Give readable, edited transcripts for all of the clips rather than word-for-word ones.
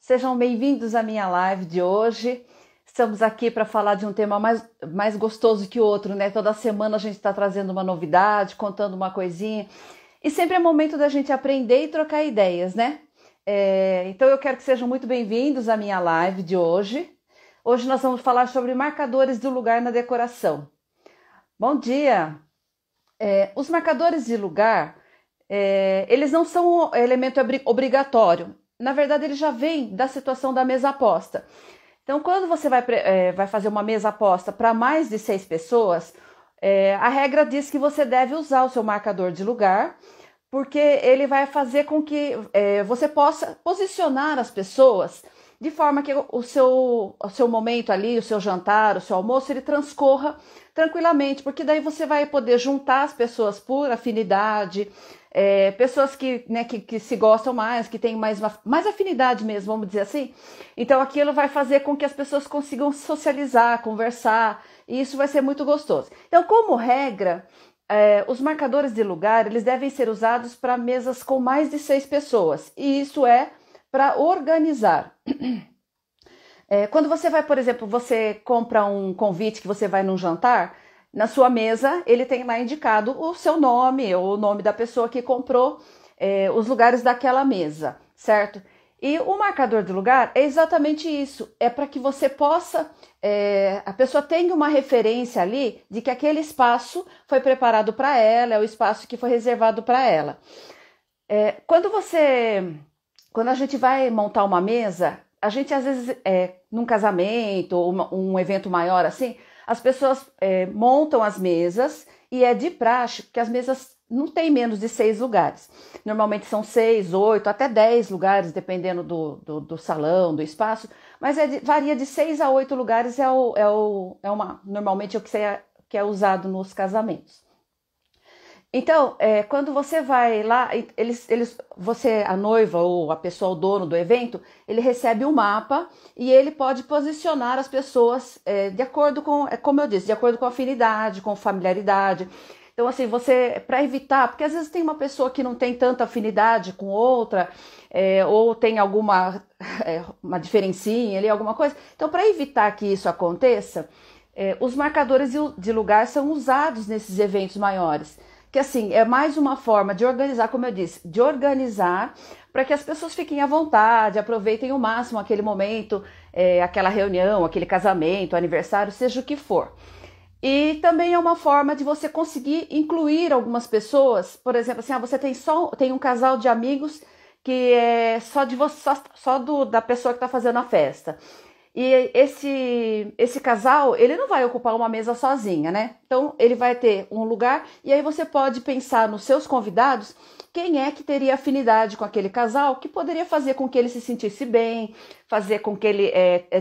Sejam bem-vindos à minha live de hoje. Estamos aqui para falar de um tema mais gostoso que o outro, né? Toda semana a gente está trazendo uma novidade, contando uma coisinha. E sempre é momento da gente aprender e trocar ideias, né? Então eu quero que sejam muito bem-vindos à minha live de hoje. Hoje nós vamos falar sobre marcadores do lugar na decoração. Bom dia! Os marcadores de lugar, eles não são um elemento obrigatório. Na verdade, ele já vem da situação da mesa posta. Então, quando você vai fazer uma mesa posta para mais de 6 pessoas, a regra diz que você deve usar o seu marcador de lugar, porque ele vai fazer com que você possa posicionar as pessoas de forma que o seu momento ali, o seu jantar, o seu almoço, ele transcorra tranquilamente, porque daí você vai poder juntar as pessoas por afinidade, pessoas que se gostam mais, que têm mais afinidade mesmo, vamos dizer assim. Então aquilo vai fazer com que as pessoas consigam socializar, conversar, e isso vai ser muito gostoso. Então, como regra, os marcadores de lugar, eles devem ser usados para mesas com mais de 6 pessoas, e isso é para organizar. Quando você vai, por exemplo, você compra um convite que você vai num jantar, na sua mesa ele tem lá indicado o seu nome ou o nome da pessoa que comprou os lugares daquela mesa, certo? E o marcador de lugar é exatamente isso, é para que você possa, a pessoa tenha uma referência ali de que aquele espaço foi preparado para ela, é o espaço que foi reservado para ela. Quando a gente vai montar uma mesa, a gente às vezes, num casamento ou um evento maior assim, as pessoas montam as mesas e é de praxe que as mesas não tem menos de 6 lugares. Normalmente são 6, 8, até 10 lugares, dependendo do salão, do espaço, mas varia de 6 a 8 lugares, normalmente é o que é usado nos casamentos. Então, quando você vai lá, você, a noiva ou a pessoa, o dono do evento, ele recebe um mapa e ele pode posicionar as pessoas de acordo com, como eu disse, de acordo com a afinidade, com familiaridade. Então, assim, para evitar, porque às vezes tem uma pessoa que não tem tanta afinidade com outra, ou tem alguma uma diferencinha ali, alguma coisa. Então, para evitar que isso aconteça, os marcadores de lugar são usados nesses eventos maiores. Que assim, é mais uma forma de organizar, como eu disse, de organizar para que as pessoas fiquem à vontade, aproveitem o máximo aquele momento, aquela reunião, aquele casamento, aniversário, seja o que for. E também é uma forma de você conseguir incluir algumas pessoas, por exemplo, assim, você tem um casal de amigos que é só de você, da pessoa que está fazendo a festa. E esse casal, ele não vai ocupar uma mesa sozinha, né? Então, ele vai ter um lugar e aí você pode pensar nos seus convidados quem é que teria afinidade com aquele casal, que poderia fazer com que ele se sentisse bem, fazer com que ele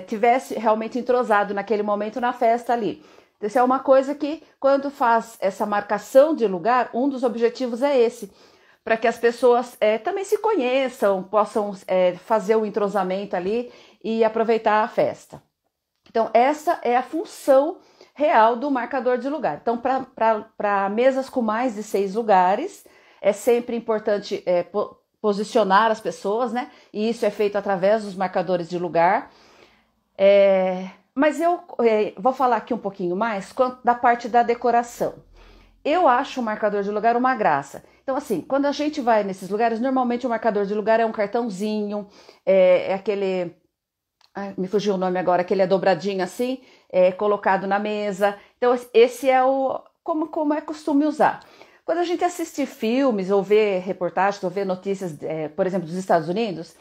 tivesse realmente entrosado naquele momento na festa ali. Então, isso é uma coisa que, quando faz essa marcação de lugar, um dos objetivos é esse, para que as pessoas também se conheçam, possam fazer o entrosamento ali e aproveitar a festa. Então, essa é a função real do marcador de lugar. Então, para mesas com mais de 6 lugares, é sempre importante posicionar as pessoas, né? E isso é feito através dos marcadores de lugar. Mas eu vou falar aqui um pouquinho mais da parte da decoração. Eu acho o marcador de lugar uma graça. Então, assim, quando a gente vai nesses lugares, normalmente o marcador de lugar é um cartãozinho, aquele... me fugiu o nome agora, aquele dobradinho assim, colocado na mesa. Então, esse é como é costume usar. Quando a gente assiste filmes, ou vê reportagens, ou vê notícias, por exemplo, dos Estados Unidos,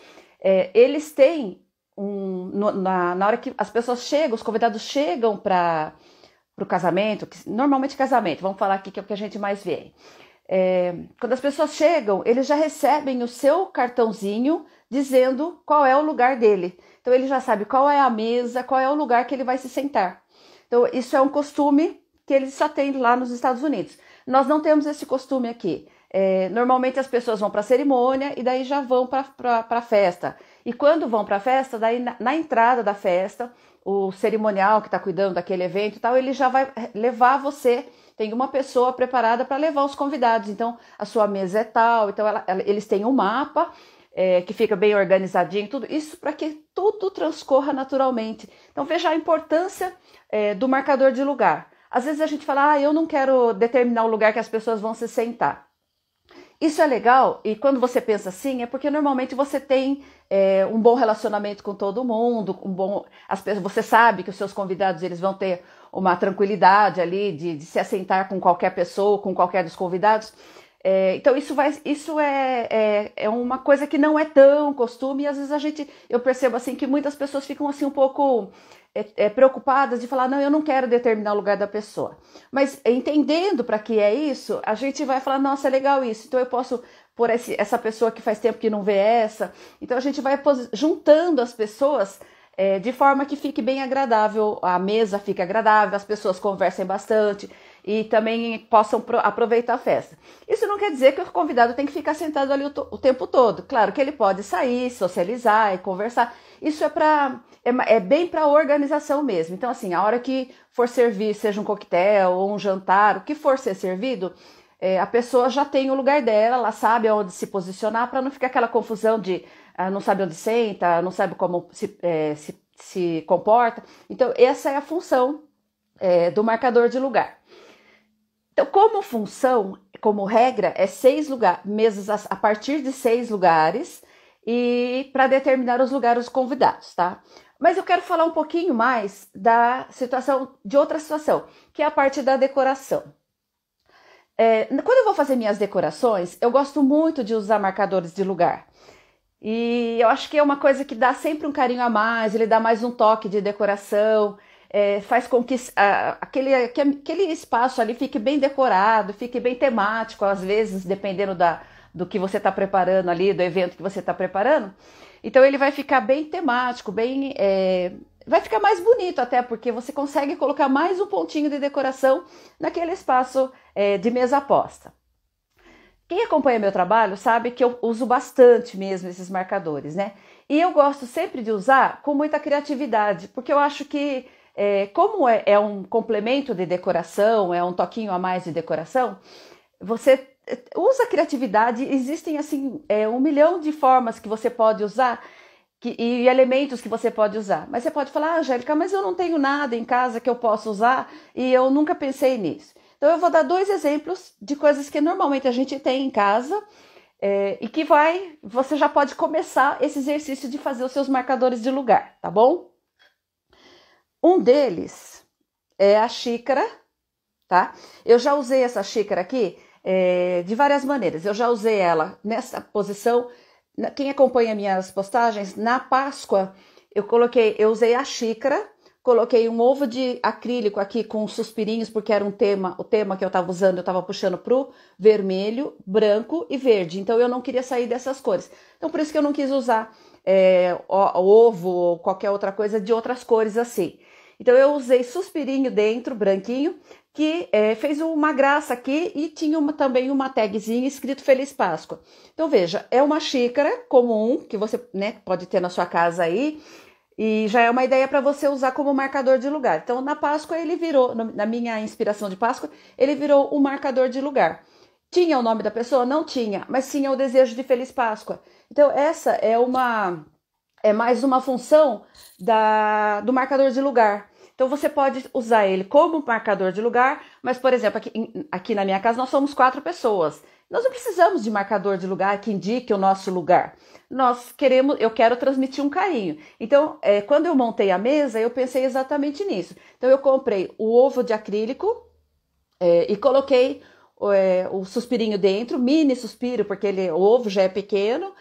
eles têm, na hora que as pessoas chegam, os convidados chegam para o casamento, normalmente casamento, vamos falar aqui que é o que a gente mais vê. Quando as pessoas chegam, eles já recebem o seu cartãozinho dizendo qual é o lugar dele. Então ele já sabe qual é a mesa, qual é o lugar que ele vai se sentar. Então isso é um costume que eles só têm lá nos Estados Unidos. Nós não temos esse costume aqui. Normalmente as pessoas vão para a cerimônia e daí já vão para a festa. E quando vão para a festa, daí na entrada da festa, o cerimonial que está cuidando daquele evento e tal, ele já vai levar você. Tem uma pessoa preparada para levar os convidados. Então a sua mesa é tal. Então eles têm um mapa que fica bem organizadinho, tudo isso para que tudo transcorra naturalmente. Então veja a importância do marcador de lugar. Às vezes a gente fala, eu não quero determinar o lugar que as pessoas vão se sentar. Isso é legal, e quando você pensa assim, é porque normalmente você tem um bom relacionamento com todo mundo, você sabe que os seus convidados eles vão ter uma tranquilidade ali de se assentar com qualquer pessoa, com qualquer dos convidados. Então isso é uma coisa que não é tão costume, e às vezes eu percebo assim que muitas pessoas ficam assim um pouco preocupadas de falar, não, eu não quero determinar o lugar da pessoa. Mas entendendo para que é isso, a gente vai falar, nossa, é legal isso, então eu posso pôr essa pessoa que faz tempo que não vê essa. Então a gente vai juntando as pessoas de forma que fique bem agradável, a mesa fique agradável, as pessoas conversem bastante e também possam aproveitar a festa. Isso não quer dizer que o convidado tem que ficar sentado ali o tempo todo. Claro que ele pode sair, socializar e conversar. Isso é bem para a organização mesmo. Então, assim, a hora que for servir, seja um coquetel ou um jantar, o que for ser servido, a pessoa já tem o lugar dela, ela sabe onde se posicionar, para não ficar aquela confusão de não sabe onde senta, não sabe como se comporta. Então, essa é a função do marcador de lugar. Então, como função, como regra, é 6 mesas a partir de 6 lugares e para determinar os lugares dos convidados, tá? Mas eu quero falar um pouquinho mais de outra situação, que é a parte da decoração. Quando eu vou fazer minhas decorações, eu gosto muito de usar marcadores de lugar. E eu acho que é uma coisa que dá sempre um carinho a mais, ele dá mais um toque de decoração, faz com que aquele espaço ali fique bem decorado, fique bem temático, às vezes, dependendo do que você está preparando ali, do evento que você está preparando. Então ele vai ficar bem temático, vai ficar mais bonito até, porque você consegue colocar mais um pontinho de decoração naquele espaço de mesa posta. Quem acompanha meu trabalho sabe que eu uso bastante mesmo esses marcadores, né? E eu gosto sempre de usar com muita criatividade, porque eu acho que como é um complemento de decoração, é um toquinho a mais de decoração, você usa a criatividade. Existem assim 1 milhão de formas que você pode usar e elementos que você pode usar. Mas você pode falar, Angélica, mas eu não tenho nada em casa que eu possa usar e eu nunca pensei nisso. Então eu vou dar 2 exemplos de coisas que normalmente a gente tem em casa e que você já pode começar esse exercício de fazer os seus marcadores de lugar, tá bom? Um deles é a xícara, tá? Eu já usei essa xícara aqui de várias maneiras. Eu já usei ela nessa posição. Quem acompanha minhas postagens, na Páscoa, eu usei a xícara, coloquei um ovo de acrílico aqui com suspirinhos, porque era o tema que eu estava usando, eu estava puxando pro vermelho, branco e verde. Então eu não queria sair dessas cores. Então por isso que eu não quis usar ovo ou qualquer outra coisa de outras cores assim. Então eu usei suspirinho dentro, branquinho, que fez uma graça aqui e tinha também uma tagzinha escrito Feliz Páscoa. Então veja, é uma xícara comum que você pode ter na sua casa aí e já é uma ideia para você usar como marcador de lugar. Então na Páscoa ele virou, na minha inspiração de Páscoa, ele virou um marcador de lugar. Tinha o nome da pessoa? Não tinha, mas tinha o desejo de Feliz Páscoa. Então essa é mais uma função do marcador de lugar. Então você pode usar ele como marcador de lugar, mas, por exemplo, aqui na minha casa nós somos 4 pessoas. Nós não precisamos de marcador de lugar que indique o nosso lugar. Eu quero transmitir um carinho. Então, quando eu montei a mesa, eu pensei exatamente nisso. Então eu comprei o ovo de acrílico e coloquei o suspirinho dentro, mini suspiro, porque o ovo já é pequeno.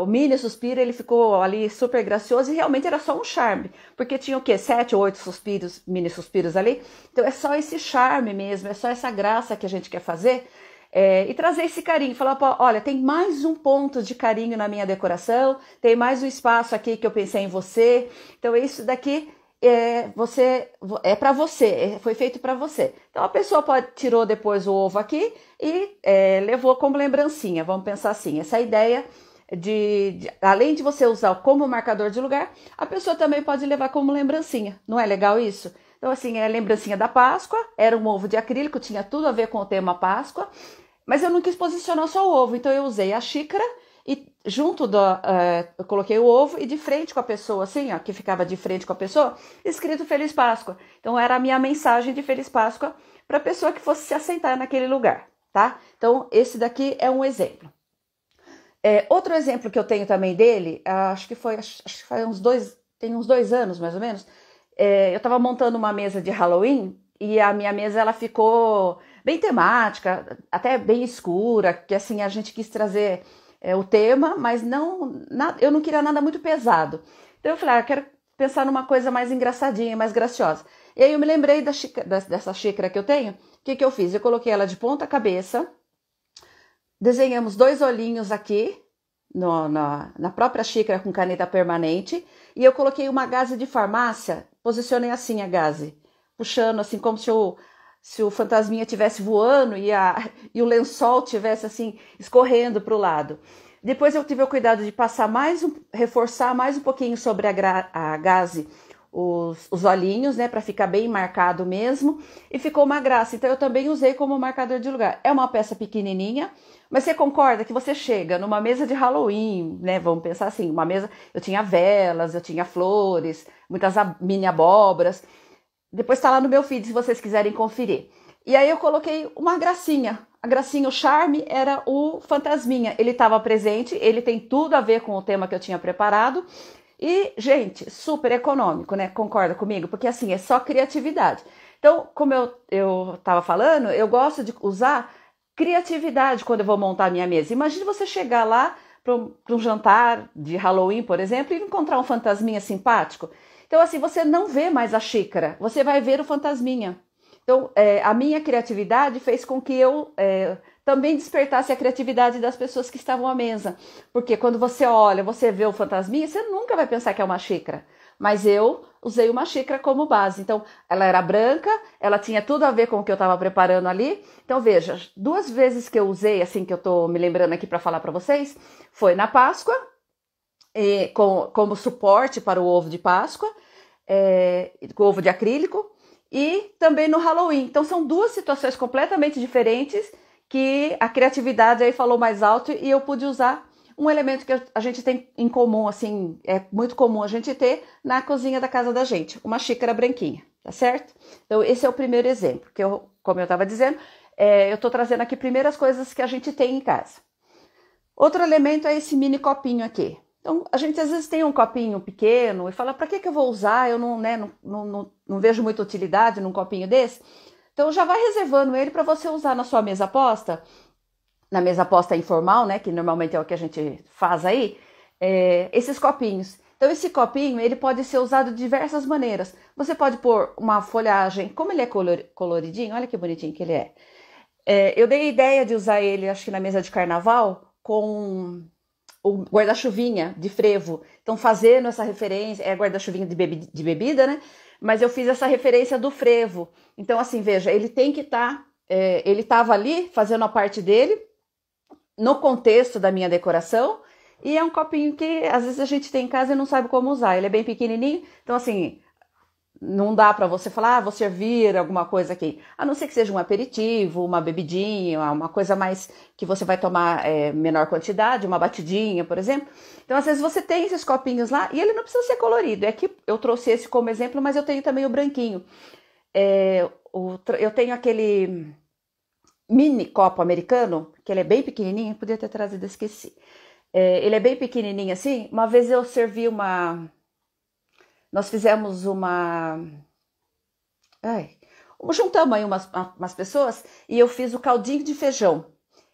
O mini suspiro, ele ficou ali super gracioso e realmente era só um charme, porque tinha o quê? 7 ou 8 suspiros, mini suspiros ali. Então é só esse charme mesmo, é só essa graça que a gente quer fazer e trazer esse carinho, falar, olha, tem mais um ponto de carinho na minha decoração, tem mais um espaço aqui que eu pensei em você. Então isso daqui para você, foi feito para você. Então a pessoa tirou depois o ovo aqui e levou como lembrancinha, vamos pensar assim, essa ideia além de você usar como marcador de lugar, a pessoa também pode levar como lembrancinha. Não é legal isso? Então, assim, é a lembrancinha da Páscoa, era um ovo de acrílico, tinha tudo a ver com o tema Páscoa, mas eu não quis posicionar só o ovo, então eu usei a xícara e junto eu coloquei o ovo e de frente com a pessoa, assim, ó, que ficava de frente com a pessoa, escrito Feliz Páscoa. Então era a minha mensagem de Feliz Páscoa para a pessoa que fosse se assentar naquele lugar, tá? Então esse daqui é um exemplo. Outro exemplo que eu tenho também dele, acho que foi tem uns 2 anos mais ou menos, eu estava montando uma mesa de Halloween e a minha mesa ela ficou bem temática, até bem escura, que assim a gente quis trazer o tema, mas eu não queria nada muito pesado. Então eu falei, eu quero pensar numa coisa mais engraçadinha, mais graciosa. E aí eu me lembrei dessa xícara que eu tenho. O que eu fiz? Eu coloquei ela de ponta cabeça, desenhamos 2 olhinhos aqui na própria xícara com caneta permanente e eu coloquei uma gaze de farmácia, posicionei assim a gaze, puxando assim como se o fantasminha estivesse voando e o lençol estivesse assim escorrendo para o lado. Depois eu tive o cuidado de passar reforçar mais um pouquinho sobre a gaze os olhinhos, né, para ficar bem marcado mesmo, e ficou uma graça. Então eu também usei como marcador de lugar. É uma peça pequenininha, mas você concorda que você chega numa mesa de Halloween, né, vamos pensar assim, uma mesa, eu tinha velas, eu tinha flores, muitas mini abóboras. Depois tá lá no meu feed se vocês quiserem conferir. E aí eu coloquei uma gracinha. A gracinha, o charme era o fantasminha. Ele estava presente, ele tem tudo a ver com o tema que eu tinha preparado. E, gente, super econômico, né? Concorda comigo? Porque assim, é só criatividade. Então, como eu tava falando, eu gosto de usar criatividade quando eu vou montar a minha mesa. Imagina você chegar lá para um jantar de Halloween, por exemplo, e encontrar um fantasminha simpático. Então, assim, você não vê mais a xícara, você vai ver o fantasminha. Então, a minha criatividade fez com que eu também despertasse a criatividade das pessoas que estavam à mesa. Porque quando você olha, você vê o fantasminha, você nunca vai pensar que é uma xícara. Mas eu usei uma xícara como base. Então, ela era branca, ela tinha tudo a ver com o que eu estava preparando ali. Então, veja, 2 vezes que eu usei, assim, que eu estou me lembrando aqui para falar para vocês, foi na Páscoa, como suporte para o ovo de Páscoa, com ovo de acrílico, e também no Halloween. Então são 2 situações completamente diferentes que a criatividade aí falou mais alto e eu pude usar um elemento que a gente tem em comum, assim, é muito comum a gente ter na cozinha da casa da gente, uma xícara branquinha, tá certo? Então esse é o primeiro exemplo, que como eu estava dizendo, eu estou trazendo aqui primeiras coisas que a gente tem em casa. Outro elemento é esse mini copinho aqui. Então, a gente às vezes tem um copinho pequeno e fala, para que eu vou usar? Eu não vejo muita utilidade num copinho desse. Então, já vai reservando ele para você usar na sua mesa posta, na mesa posta informal, né, que normalmente é o que a gente faz aí, esses copinhos. Então, esse copinho, ele pode ser usado de diversas maneiras. Você pode pôr uma folhagem, como ele é coloridinho, olha que bonitinho que ele é. Eu dei a ideia de usar ele, acho que na mesa de carnaval, com o guarda-chuvinha de frevo. Então, fazendo essa referência, é guarda-chuvinha de bebida, né? Mas eu fiz essa referência do frevo. Então, assim, veja, ele tem que estar... ele estava ali, fazendo a parte dele, no contexto da minha decoração, e é um copinho que, às vezes, a gente tem em casa e não sabe como usar. Ele é bem pequenininho, então, assim... Não dá para você falar, vou servir alguma coisa aqui. A não ser que seja um aperitivo, uma bebidinha, uma coisa mais que você vai tomar menor quantidade, uma batidinha, por exemplo. Então, às vezes você tem esses copinhos lá e ele não precisa ser colorido. É que eu trouxe esse como exemplo, mas eu tenho também o branquinho. Eu tenho aquele mini copo americano, que ele é bem pequenininho, podia ter trazido, esqueci. Ele é bem pequenininho assim. Uma vez eu servi Nós fizemos juntamos aí umas pessoas e eu fiz o caldinho de feijão.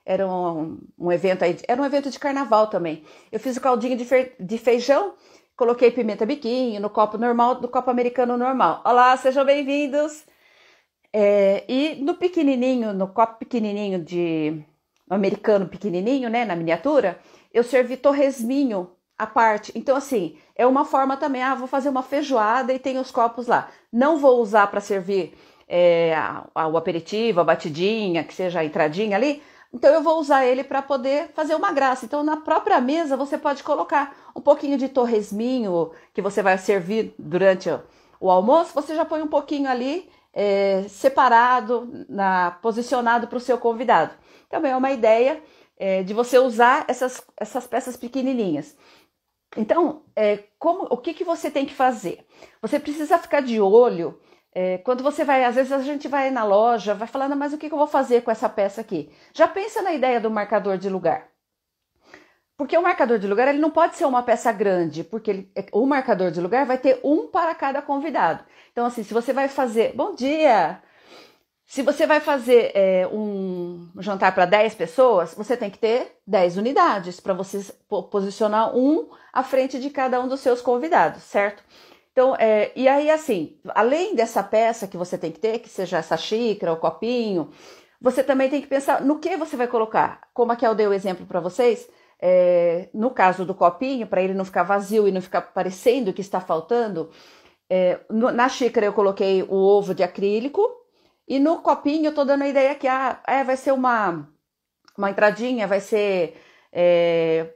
Era um evento aí, era um evento de carnaval também. Eu fiz o caldinho de feijão, coloquei pimenta biquinho no copo normal, do copo americano normal. Olá, sejam bem-vindos! E no copo pequenininho americano pequenininho, né, na miniatura, eu servi torresminho à parte. Então, assim, é uma forma também, vou fazer uma feijoada e tem os copos lá. Não vou usar para servir o aperitivo, a batidinha, que seja a entradinha ali. Então, eu vou usar ele para poder fazer uma graça. Então, na própria mesa, você pode colocar um pouquinho de torresminho que você vai servir durante o almoço. Você já põe um pouquinho ali, separado, posicionado para o seu convidado. Também é uma ideia de você usar essas peças pequenininhas. Então, o que você tem que fazer? Você precisa ficar de olho. Quando você vai, às vezes a gente vai na loja, vai falando, mas o que eu vou fazer com essa peça aqui? Já pensa na ideia do marcador de lugar. Porque o marcador de lugar ele não pode ser uma peça grande, porque o marcador de lugar vai ter um para cada convidado. Então, assim, se você vai fazer... Bom dia! Se você vai fazer um jantar para 10 pessoas, você tem que ter 10 unidades para você posicionar um à frente de cada um dos seus convidados, certo? Então, e aí assim, além dessa peça que você tem que ter, que seja essa xícara, o copinho, você também tem que pensar no que você vai colocar. Como aqui eu dei o exemplo para vocês, no caso do copinho, para ele não ficar vazio e não ficar parecendo que está faltando, na xícara eu coloquei o ovo de acrílico e no copinho eu tô dando a ideia que vai ser uma entradinha, vai ser,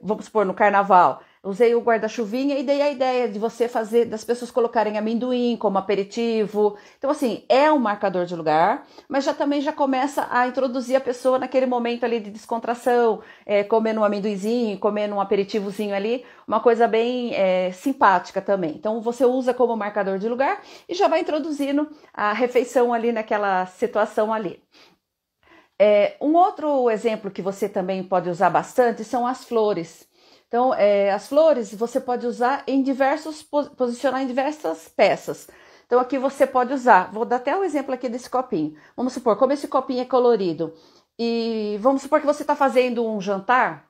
vamos supor, no carnaval. Usei o guarda-chuvinha e dei a ideia de você fazer, das pessoas colocarem amendoim como aperitivo. Então, assim, é um marcador de lugar, mas também já começa a introduzir a pessoa naquele momento ali de descontração, comendo um amendoinzinho, comendo um aperitivozinho ali, uma coisa bem simpática também. Então, você usa como marcador de lugar e já vai introduzindo a refeição ali naquela situação ali. Um outro exemplo que você também pode usar bastante são as flores. Então, as flores você pode usar posicionar em diversas peças. Então, aqui você pode usar, vou dar até o exemplo aqui desse copinho. Vamos supor, como esse copinho é colorido, e vamos supor que você está fazendo um jantar,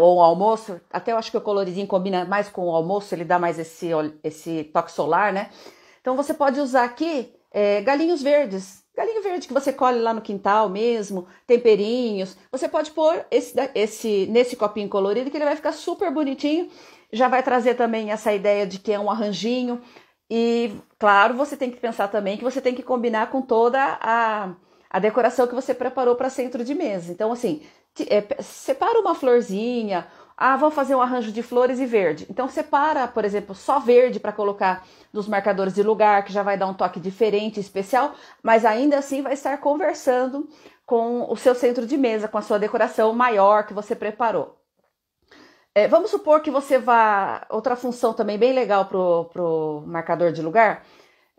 ou um almoço, até eu acho que o coloridinho combina mais com o almoço, ele dá mais esse toque solar, né? Então, você pode usar aqui galinhos verdes. Galinho verde que você colhe lá no quintal mesmo, temperinhos. Você pode pôr nesse copinho colorido que ele vai ficar super bonitinho. Já vai trazer também essa ideia de que é um arranjinho. E, claro, você tem que pensar também que você tem que combinar com toda a decoração que você preparou para centro de mesa. Então, assim, separa uma florzinha. Vamos fazer um arranjo de flores e verde. Então, separa, por exemplo, só verde para colocar nos marcadores de lugar, que já vai dar um toque diferente, especial, mas ainda assim vai estar conversando com o seu centro de mesa, com a sua decoração maior que você preparou. Vamos supor que você vá... Outra função também bem legal pro marcador de lugar.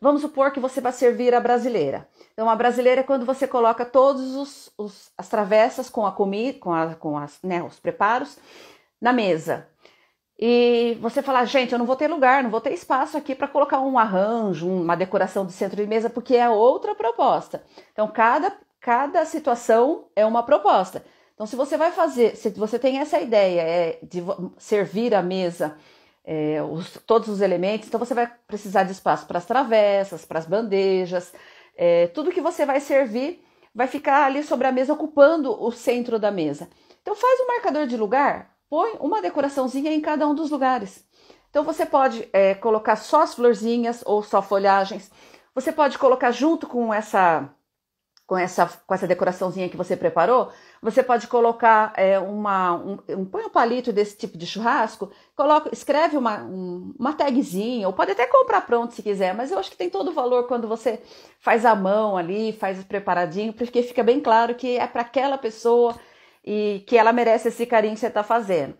Vamos supor que você vai servir a brasileira. Então, a brasileira é quando você coloca todas as travessas com a comida, os preparos, na mesa. E você fala, gente, eu não vou ter lugar, não vou ter espaço aqui para colocar um arranjo, uma decoração de centro de mesa, porque é outra proposta. Então, cada situação é uma proposta. Então, se você vai fazer, se você tem essa ideia de servir a mesa, todos os elementos, então você vai precisar de espaço para as travessas, para as bandejas, tudo que você vai servir vai ficar ali sobre a mesa, ocupando o centro da mesa. Então, faz um marcador de lugar, põe uma decoraçãozinha em cada um dos lugares. Então, você pode colocar só as florzinhas ou só folhagens. Você pode colocar junto com essa decoraçãozinha que você preparou, você pode colocar põe um palito desse tipo de churrasco, escreve uma tagzinha, ou pode até comprar pronto se quiser, mas eu acho que tem todo o valor quando você faz à mão ali, faz preparadinho, porque fica bem claro que é para aquela pessoa e que ela merece esse carinho que você está fazendo.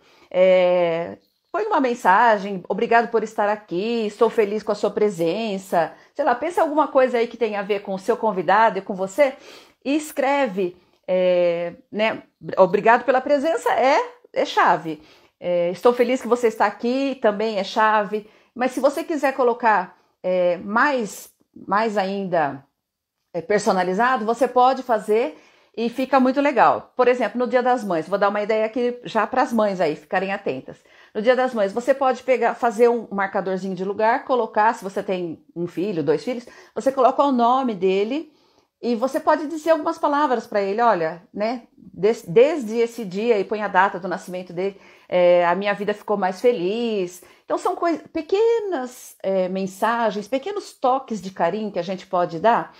Põe uma mensagem, obrigado por estar aqui, estou feliz com a sua presença. Sei lá, pensa alguma coisa aí que tem a ver com o seu convidado e com você e escreve, né? Obrigado pela presença é chave. Estou feliz que você está aqui, também é chave. Mas se você quiser colocar mais ainda personalizado, você pode fazer e fica muito legal. Por exemplo, no Dia das Mães, vou dar uma ideia aqui já para as mães aí ficarem atentas. No Dia das Mães, você pode fazer um marcadorzinho de lugar, colocar, se você tem um filho, 2 filhos, você coloca o nome dele e você pode dizer algumas palavras para ele. Olha, né? Desde esse dia, e põe a data do nascimento dele, a minha vida ficou mais feliz. Então são pequenas mensagens, pequenos toques de carinho que a gente pode dar.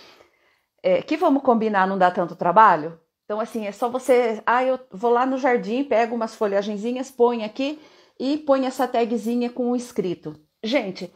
Que vamos combinar, não dá tanto trabalho? Então, assim, é só você... eu vou lá no jardim, pego umas folhagenzinhas, põe aqui e põe essa tagzinha com o escrito. Gente,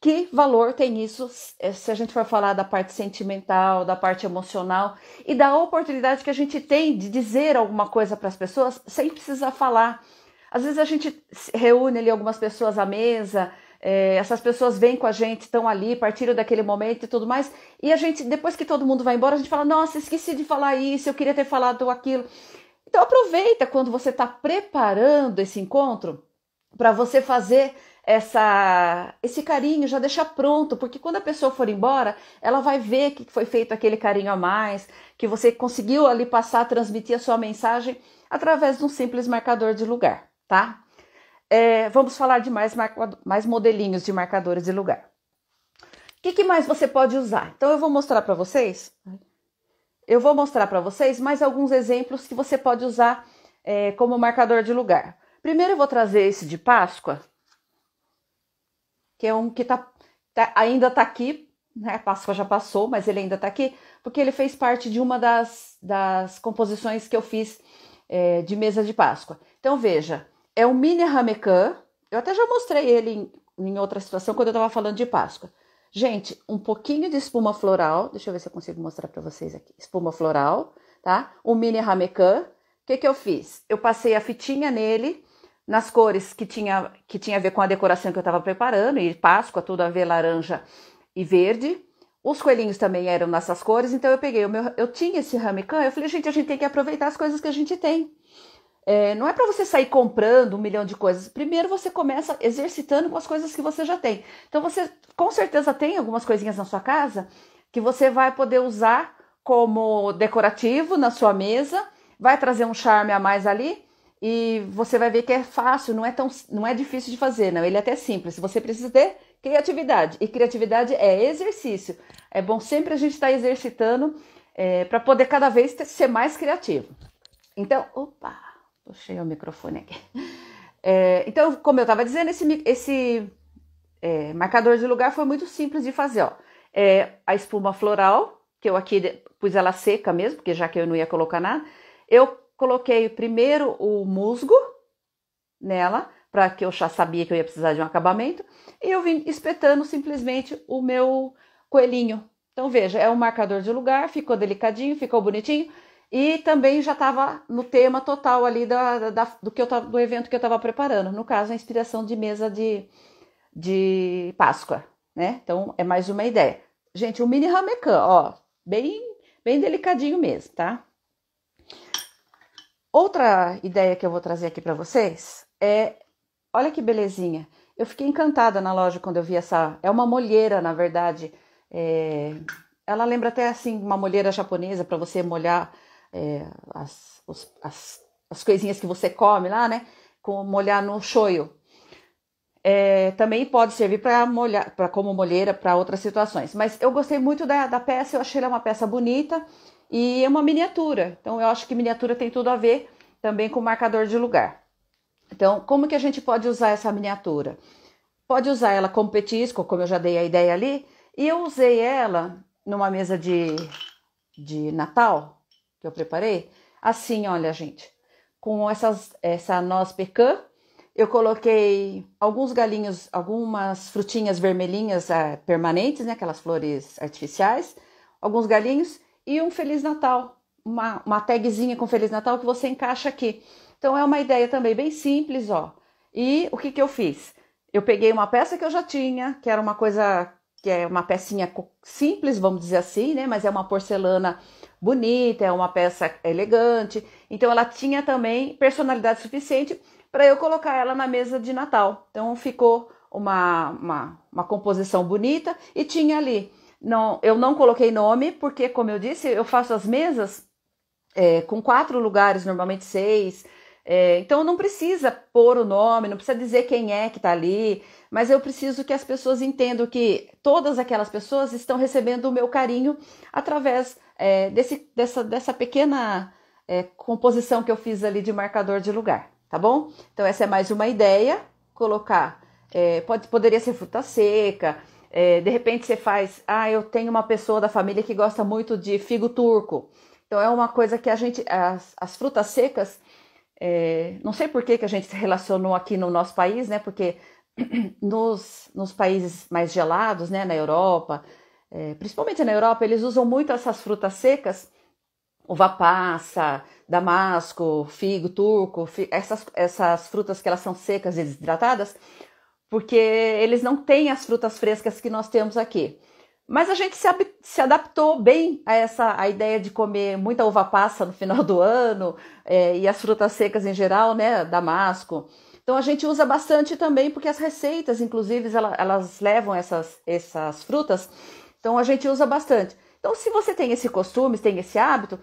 que valor tem isso se a gente for falar da parte sentimental, da parte emocional e da oportunidade que a gente tem de dizer alguma coisa para as pessoas sem precisar falar. Às vezes a gente reúne ali algumas pessoas à mesa, essas pessoas vêm com a gente, estão ali, partilham daquele momento e tudo mais, e a gente, depois que todo mundo vai embora, a gente fala, nossa, esqueci de falar isso, eu queria ter falado aquilo. Então aproveita quando você está preparando esse encontro para você fazer esse carinho, já deixar pronto, porque quando a pessoa for embora, ela vai ver que foi feito aquele carinho a mais, que você conseguiu ali passar, transmitir a sua mensagem através de um simples marcador de lugar, tá? Vamos falar de mais modelinhos de marcadores de lugar. O que mais você pode usar? Então eu vou mostrar para vocês. Mais alguns exemplos que você pode usar como marcador de lugar. Primeiro eu vou trazer esse de Páscoa, que é um que ainda está aqui, né? A Páscoa já passou, mas ele ainda está aqui, porque ele fez parte de uma das composições que eu fiz de mesa de Páscoa. Então veja, é um mini ramequã, eu até já mostrei ele em outra situação quando eu estava falando de Páscoa. Gente, um pouquinho de espuma floral, deixa eu ver se eu consigo mostrar para vocês aqui, espuma floral, tá? Um mini ramequã. O que eu fiz? Eu passei a fitinha nele, nas cores que tinha a ver com a decoração que eu estava preparando, e Páscoa, tudo a ver laranja e verde. Os coelhinhos também eram nessas cores, então eu peguei eu tinha esse ramequã, eu falei, gente, a gente tem que aproveitar as coisas que a gente tem. Não é para você sair comprando 1 milhão de coisas. Primeiro você começa exercitando com as coisas que você já tem. Então você com certeza tem algumas coisinhas na sua casa que você vai poder usar como decorativo na sua mesa, vai trazer um charme a mais ali e você vai ver que é fácil, não é difícil de fazer, não. Ele é até simples. Você precisa ter criatividade e criatividade é exercício. É bom sempre a gente estar exercitando para poder cada vez ser mais criativo. Então, puxei o microfone aqui. Então, como eu estava dizendo, esse marcador de lugar foi muito simples de fazer. Ó. A espuma floral, que eu aqui pus ela seca mesmo, porque já que eu não ia colocar nada, eu coloquei primeiro o musgo nela, para que eu já sabia que eu ia precisar de um acabamento, e eu vim espetando simplesmente o meu coelhinho. Então, veja, é um marcador de lugar, ficou delicadinho, ficou bonitinho, e também já estava no tema total ali do evento que eu estava preparando. No caso, a inspiração de mesa de Páscoa, né? Então, é mais uma ideia. Gente, um mini ramequã, ó, bem delicadinho mesmo, tá? Outra ideia que eu vou trazer aqui para vocês olha que belezinha. Eu fiquei encantada na loja quando eu vi essa... É uma molheira, na verdade. Ela lembra até, assim, uma molheira japonesa para você molhar... as coisinhas que você come lá, né? Molhar no shoyu. Também pode servir para molhar, como molheira para outras situações. Mas eu gostei muito da peça, eu achei ela uma peça bonita e é uma miniatura. Então eu acho que miniatura tem tudo a ver também com marcador de lugar. Então, como que a gente pode usar essa miniatura? Pode usar ela como petisco, como eu já dei a ideia ali, e eu usei ela numa mesa de Natal que eu preparei, assim, olha, gente, com essa noz pecan, eu coloquei alguns galinhos, algumas frutinhas vermelhinhas permanentes, né, aquelas flores artificiais, alguns galinhos e um Feliz Natal, uma tagzinha com Feliz Natal que você encaixa aqui. Então é uma ideia também bem simples, ó. E o que eu fiz? Eu peguei uma peça que eu já tinha, que era uma coisa, que é uma pecinha simples, vamos dizer assim, né, mas é uma porcelana bonita, é uma peça elegante, então ela tinha também personalidade suficiente para eu colocar ela na mesa de Natal. Então ficou uma composição bonita e tinha ali, eu não coloquei nome, porque como eu disse, eu faço as mesas com 4 lugares, normalmente 6, então não precisa pôr o nome, não precisa dizer quem é que está ali, mas eu preciso que as pessoas entendam que todas aquelas pessoas estão recebendo o meu carinho através dessa pequena composição que eu fiz ali de marcador de lugar, tá bom? Então essa é mais uma ideia, colocar, poderia ser fruta seca, de repente você faz, eu tenho uma pessoa da família que gosta muito de figo turco, então é uma coisa que as frutas secas, não sei por que a gente se relacionou aqui no nosso país, né? Porque nos países mais gelados, né, na Europa, principalmente na Europa, eles usam muito essas frutas secas, uva passa, damasco, figo, turco, essas frutas que elas são secas e desidratadas, porque eles não têm as frutas frescas que nós temos aqui. Mas a gente se adaptou bem a ideia de comer muita uva passa no final do ano, e as frutas secas em geral, né, damasco. Então a gente usa bastante também, porque as receitas, inclusive, elas levam essas frutas, então a gente usa bastante. Então se você tem esse costume, tem esse hábito,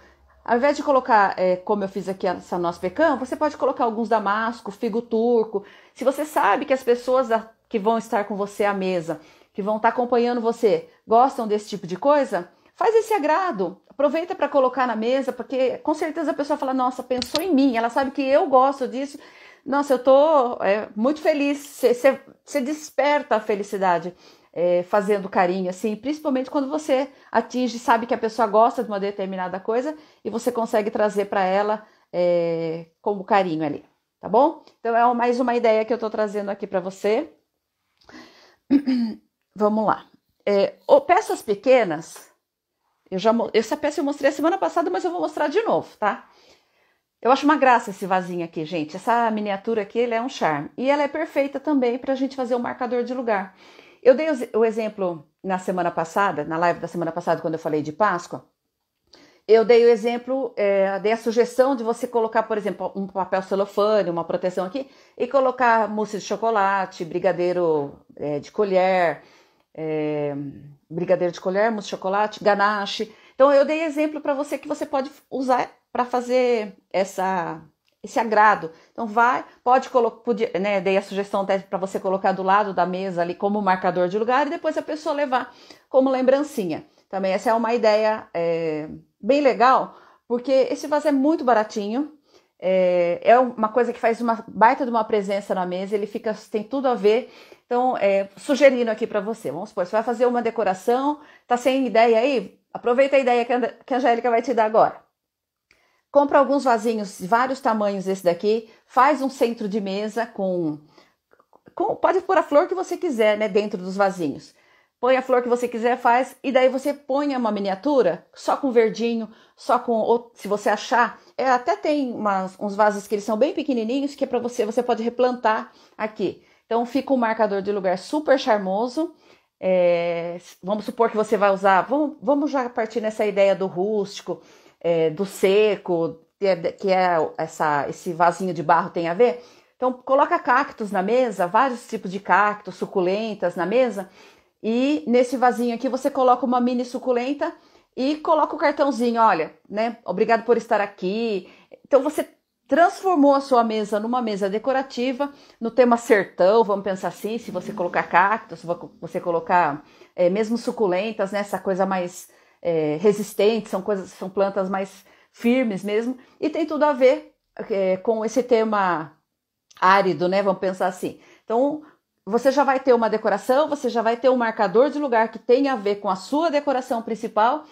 ao invés de colocar, como eu fiz aqui essa noz pecan, você pode colocar alguns damasco, figo turco. Se você sabe que as pessoas que vão estar com você à mesa, que vão estar acompanhando você, gostam desse tipo de coisa, faz esse agrado. Aproveita para colocar na mesa, porque com certeza a pessoa fala, nossa, pensou em mim, ela sabe que eu gosto disso. Nossa, eu tô muito feliz. Você desperta a felicidade fazendo carinho, assim, principalmente quando você atinge, sabe que a pessoa gosta de uma determinada coisa e você consegue trazer para ela como carinho ali, tá bom? Então é mais uma ideia que eu tô trazendo aqui para você. Vamos lá. Peças pequenas, essa peça eu mostrei a semana passada, mas eu vou mostrar de novo, tá? Eu acho uma graça esse vasinho aqui, gente. Essa miniatura aqui, ele é um charme. E ela é perfeita também pra gente fazer um marcador de lugar. Eu dei o exemplo na semana passada, na live da semana passada, quando eu falei de Páscoa. Eu dei o exemplo, dei a sugestão de você colocar, por exemplo, um papel celofane, uma proteção aqui, e colocar mousse de chocolate, brigadeiro de colher, mousse de chocolate, ganache. Então eu dei exemplo para você que você pode usar para fazer esse agrado. Então pode colocar, né, dei a sugestão para você colocar do lado da mesa ali como marcador de lugar e depois a pessoa levar como lembrancinha. Também essa é uma ideia bem legal, porque esse vaso é muito baratinho, é uma coisa que faz uma baita de uma presença na mesa, ele tem tudo a ver. Então, sugerindo aqui para você, vamos supor, você vai fazer uma decoração, tá sem ideia aí? Aproveita a ideia que a Angélica vai te dar agora. Compra alguns vasinhos de vários tamanhos esse daqui, faz um centro de mesa pode pôr a flor que você quiser, né, dentro dos vasinhos. Põe a flor que você quiser, faz, e daí você põe uma miniatura, só com verdinho, ou se você achar, até tem uns vasos que eles são bem pequenininhos, que é para você pode replantar aqui. Então fica um marcador de lugar super charmoso. Vamos supor que você vai usar, vamos já partir nessa ideia do rústico, do seco, que esse vasinho de barro tem a ver. Então coloca cactos na mesa, vários tipos de cactos, suculentas na mesa, e nesse vasinho aqui você coloca uma mini suculenta e coloca o cartãozinho, olha, né? Obrigado por estar aqui. Então você transformou a sua mesa numa mesa decorativa, no tema sertão, vamos pensar assim, se você colocar cactos, se você colocar mesmo suculentas, né? Essa coisa mais resistente, são plantas mais firmes mesmo, e tem tudo a ver com esse tema árido, né? Vamos pensar assim. Então, você já vai ter uma decoração, você já vai ter um marcador de lugar que tem a ver com a sua decoração principal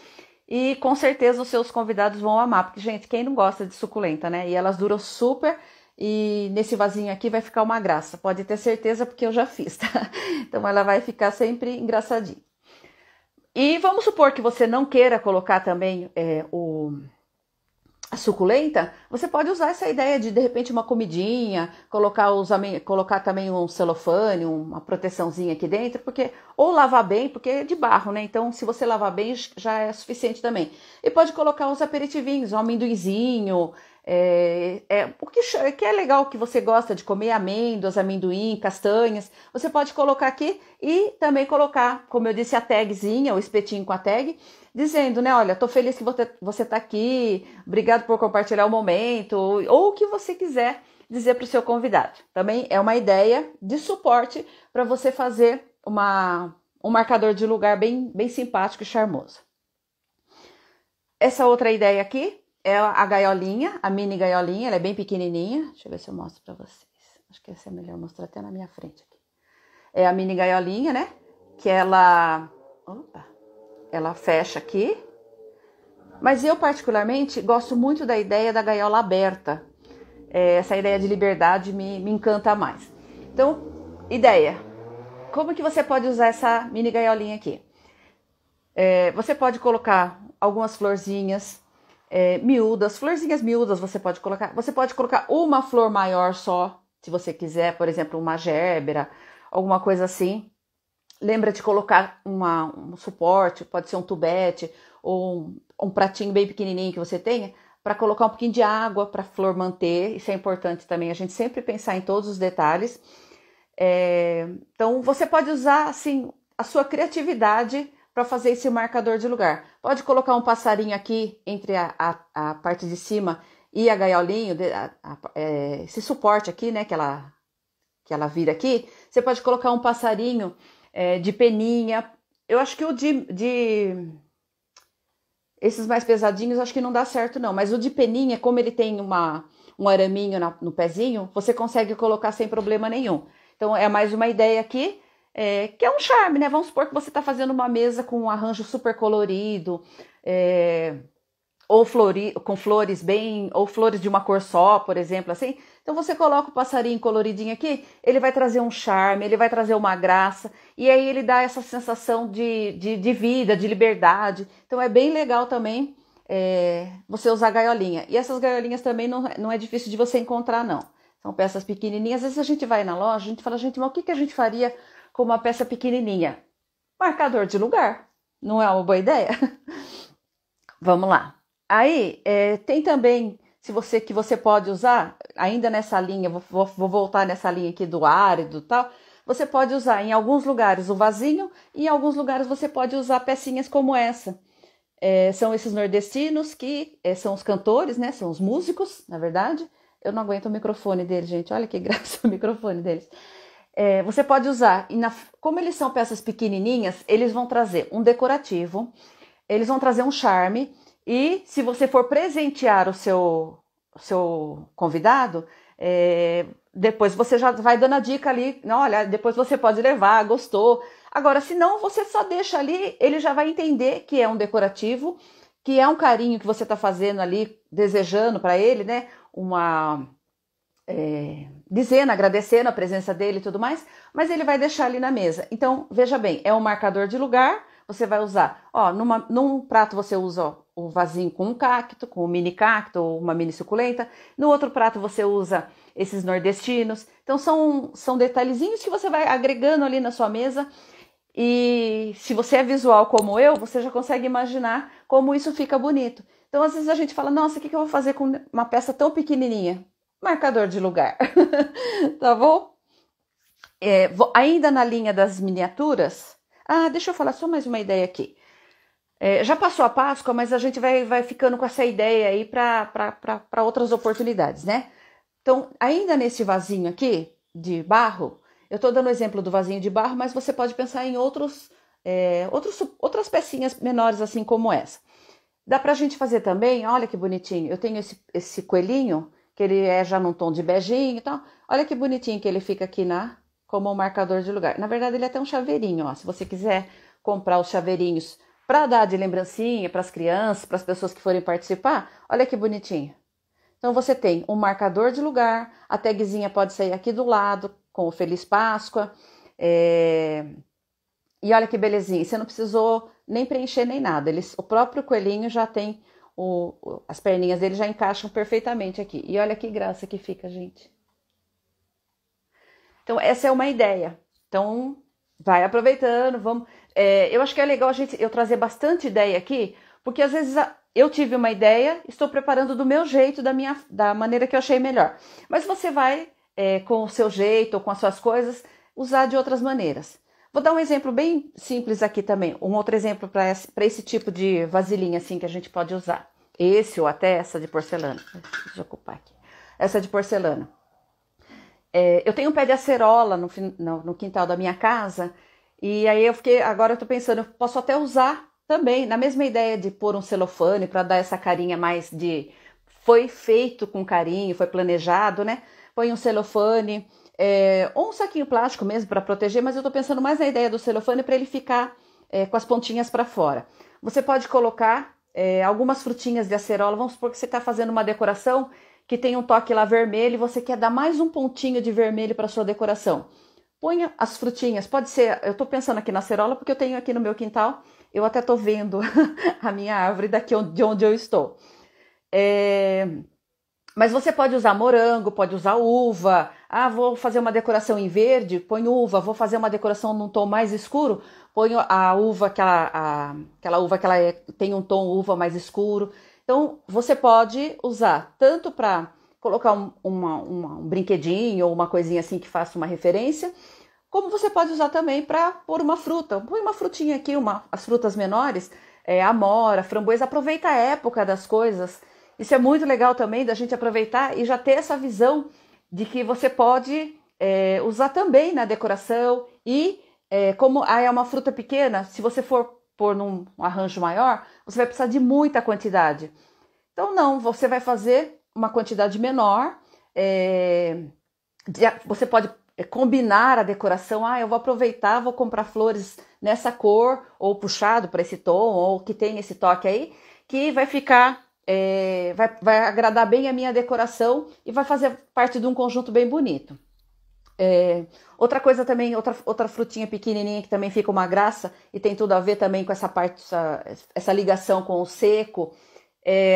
e com certeza os seus convidados vão amar, porque, gente, quem não gosta de suculenta, né? E elas duram super e nesse vasinho aqui vai ficar uma graça, pode ter certeza porque eu já fiz, tá? Então ela vai ficar sempre engraçadinha. E vamos supor que você não queira colocar também a suculenta, você pode usar essa ideia de repente uma comidinha, colocar também um celofane, uma proteçãozinha aqui dentro, ou lavar bem, porque é de barro, né? Então, se você lavar bem, já é suficiente também. E pode colocar os aperitivinhos, um amendoinzinho, o que é legal que você gosta de comer, amêndoas, amendoim, castanhas, você pode colocar aqui e também colocar, como eu disse, a tagzinha, o espetinho com a tag, dizendo, né, olha, tô feliz que você tá aqui, obrigado por compartilhar o momento, ou o que você quiser dizer para o seu convidado. Também é uma ideia de suporte para você fazer um marcador de lugar bem, bem simpático e charmoso. Essa outra ideia aqui é a gaiolinha, a mini gaiolinha, ela é bem pequenininha. Deixa eu ver se eu mostro para vocês. Acho que essa é melhor mostrar até na minha frente aqui. É a mini gaiolinha, né? Que ela fecha aqui. Mas eu, particularmente, gosto muito da ideia da gaiola aberta. Essa ideia de liberdade me encanta mais. Então, Ideia. Como que você pode usar essa mini gaiolinha aqui? Você pode colocar algumas florzinhas miúdas, florzinhas miúdas você pode colocar. Você pode colocar uma flor maior só, se você quiser, por exemplo, uma gérbera, alguma coisa assim. Lembra de colocar um suporte, pode ser um tubete ou um pratinho bem pequenininho que você tenha, para colocar um pouquinho de água para a flor manter. Isso é importante também, a gente sempre pensar em todos os detalhes. Então, você pode usar assim a sua criatividade para fazer esse marcador de lugar. Pode colocar um passarinho aqui entre a parte de cima e a gaiolinha, esse suporte aqui, né, que ela vira aqui. Você pode colocar um passarinho de peninha. Eu acho que o esses mais pesadinhos, acho que não dá certo não. Mas o de peninha, como ele tem um araminho no pezinho, você consegue colocar sem problema nenhum. Então, é mais uma ideia aqui, que é um charme, né? Vamos supor que você está fazendo uma mesa com um arranjo super colorido, ou com flores ou flores de uma cor só, por exemplo, assim. Então, você coloca o passarinho coloridinho aqui, ele vai trazer um charme, ele vai trazer uma graça, e aí ele dá essa sensação de vida, de liberdade. Então, é bem legal também você usar gaiolinha. E essas gaiolinhas também não é difícil de você encontrar, não. São peças pequenininhas. Às vezes a gente vai na loja, a gente fala, gente, mas o que a gente faria com uma peça pequenininha? Marcador de lugar. Não é uma boa ideia? Vamos lá. Aí, tem também, que você pode usar, ainda nessa linha, vou voltar nessa linha aqui do árido e tal, você pode usar em alguns lugares o vasinho e em alguns lugares você pode usar pecinhas como essa. São esses nordestinos que são os cantores, né? São os músicos, na verdade. Eu não aguento o microfone deles, gente. Olha que graça o microfone deles. Você pode usar, como eles são peças pequenininhas, eles vão trazer um decorativo, eles vão trazer um charme, e se você for presentear o seu convidado, depois você já vai dando a dica ali, olha, depois você pode levar, gostou. Agora, se não, você só deixa ali, ele já vai entender que é um decorativo, que é um carinho que você está fazendo ali, desejando para ele, né? Dizendo, agradecendo a presença dele e tudo mais, mas ele vai deixar ali na mesa. Então, veja bem, é um marcador de lugar, você vai usar, num prato você usa o vasinho com um cacto, com um mini cacto ou uma mini suculenta, no outro prato você usa esses nordestinos. Então, são detalhezinhos que você vai agregando ali na sua mesa, e se você é visual como eu, você já consegue imaginar como isso fica bonito. Então, às vezes a gente fala, nossa, o que eu vou fazer com uma peça tão pequenininha? Marcador de lugar, tá bom? Ainda na linha das miniaturas, deixa eu falar só mais uma ideia aqui. Já passou a Páscoa, mas a gente vai ficando com essa ideia aí para outras oportunidades, né? Então, ainda nesse vasinho aqui de barro, eu tô dando o exemplo do vasinho de barro, mas você pode pensar em outras pecinhas menores assim como essa. Dá pra gente fazer também, olha que bonitinho, eu tenho esse coelhinho, que ele é já num tom de beijinho e tal. Olha que bonitinho que ele fica aqui como um marcador de lugar. Na verdade, ele é até um chaveirinho, ó. Se você quiser comprar os chaveirinhos para dar de lembrancinha para as crianças, para as pessoas que forem participar, olha que bonitinho. Então, você tem um marcador de lugar, a tagzinha pode sair aqui do lado, com o Feliz Páscoa. E olha que belezinha, você não precisou nem preencher nem nada. O próprio coelhinho já tem, as perninhas dele já encaixam perfeitamente aqui. E olha que graça que fica, gente. Então, essa é uma ideia. Então, vai aproveitando, vamos... eu acho que é legal eu trazer bastante ideia aqui, porque às vezes eu tive uma ideia, estou preparando do meu jeito, da maneira que eu achei melhor. Mas você vai, com o seu jeito ou com as suas coisas, usar de outras maneiras. Vou dar um exemplo bem simples aqui também. Um outro exemplo para esse tipo de vasilhinha assim que a gente pode usar. Esse ou até essa de porcelana. Deixa eu ocupar aqui. Essa de porcelana. Eu tenho um pé de acerola no quintal da minha casa. E aí agora eu tô pensando, eu posso até usar também, na mesma ideia de pôr um celofane para dar essa carinha mais de... Foi feito com carinho, foi planejado, né? Põe um celofane... ou um saquinho plástico mesmo para proteger, mas eu tô pensando mais na ideia do celofane para ele ficar com as pontinhas para fora. Você pode colocar algumas frutinhas de acerola, vamos supor que você está fazendo uma decoração que tem um toque lá vermelho e você quer dar mais um pontinho de vermelho para sua decoração. Ponha as frutinhas, pode ser, eu tô pensando aqui na acerola porque eu tenho aqui no meu quintal, eu até tô vendo a minha árvore de onde eu estou. É, mas você pode usar morango, pode usar uva. Ah, vou fazer uma decoração em verde, põe uva. Vou fazer uma decoração num tom mais escuro, põe a uva, aquela uva que tem um tom uva mais escuro. Então, você pode usar tanto para colocar um brinquedinho ou uma coisinha assim que faça uma referência, como você pode usar também para pôr uma fruta. Põe uma frutinha aqui, as frutas menores, amora, framboesa, aproveita a época das coisas. Isso é muito legal também da gente aproveitar e já ter essa visão de que você pode usar também na decoração e como é uma fruta pequena, se você for pôr num arranjo maior, você vai precisar de muita quantidade. Então não, você vai fazer uma quantidade menor, você pode combinar a decoração, eu vou aproveitar, vou comprar flores nessa cor, ou puxado para esse tom, ou que tem esse toque aí, que vai ficar, vai agradar bem a minha decoração e vai fazer parte de um conjunto bem bonito. Outra coisa também, outra frutinha pequenininha que também fica uma graça e tem tudo a ver também com essa parte, essa ligação com o seco,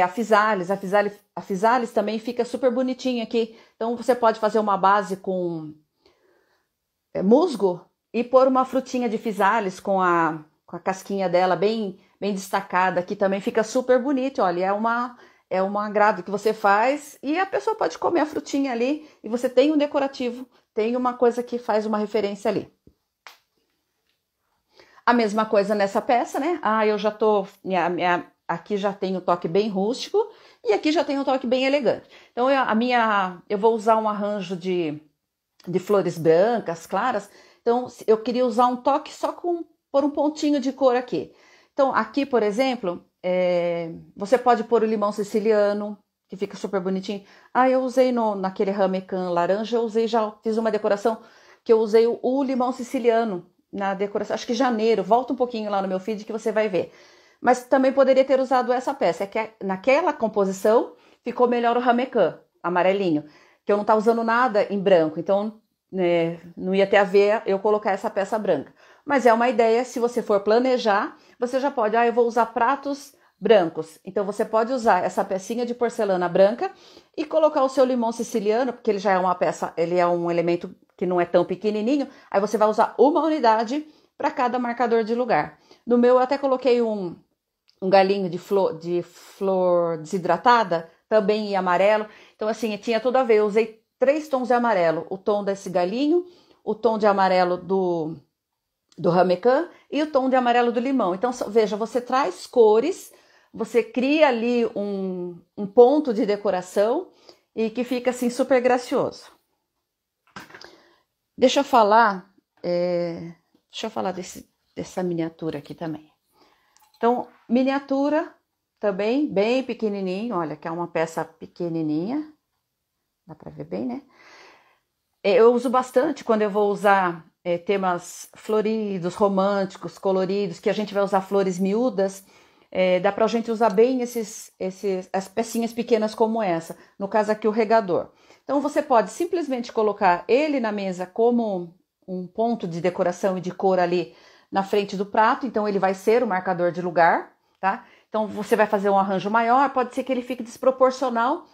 a physalis. A physalis também fica super bonitinha aqui. Então você pode fazer uma base com musgo e pôr uma frutinha de physalis com a casquinha dela bem destacada, que também fica super bonito. Olha, é um agrado que você faz e a pessoa pode comer a frutinha ali e você tem um decorativo, tem uma coisa que faz uma referência ali. A mesma coisa nessa peça, né? Eu já tô... aqui já tem um toque bem rústico e aqui já tem um toque bem elegante. Então eu vou usar um arranjo de flores brancas, claras. Então eu queria usar um toque só por um pontinho de cor aqui. Então aqui, por exemplo, você pode pôr o limão siciliano, que fica super bonitinho. Eu usei naquele ramecan laranja, já fiz uma decoração que eu usei o limão siciliano na decoração, acho que janeiro, volta um pouquinho lá no meu feed que você vai ver. Mas também poderia ter usado essa peça, que naquela composição ficou melhor o ramecan amarelinho, que eu não tá usando nada em branco, então não ia ter a ver eu colocar essa peça branca. Mas é uma ideia, se você for planejar, você já pode, eu vou usar pratos brancos. Então você pode usar essa pecinha de porcelana branca e colocar o seu limão siciliano, porque ele já é uma peça, ele é um elemento que não é tão pequenininho, aí você vai usar uma unidade para cada marcador de lugar. No meu eu até coloquei um galinho de flor desidratada, também em amarelo. Então assim, tinha tudo a ver, eu usei 3 tons de amarelo, o tom desse galinho, o tom de amarelo do ramecan e o tom de amarelo do limão. Então veja, você traz cores, você cria ali um ponto de decoração e que fica assim super gracioso. Deixa eu falar dessa miniatura aqui também. Então, miniatura também, bem pequenininho, olha, que é uma peça pequenininha, dá pra ver bem, né? Eu uso bastante quando eu vou usar temas floridos, românticos, coloridos, que a gente vai usar flores miúdas, dá pra gente usar bem as pecinhas pequenas como essa, no caso aqui o regador. Então você pode simplesmente colocar ele na mesa como um ponto de decoração e de cor ali na frente do prato, então ele vai ser o marcador de lugar, tá? Então você vai fazer um arranjo maior, pode ser que ele fique desproporcional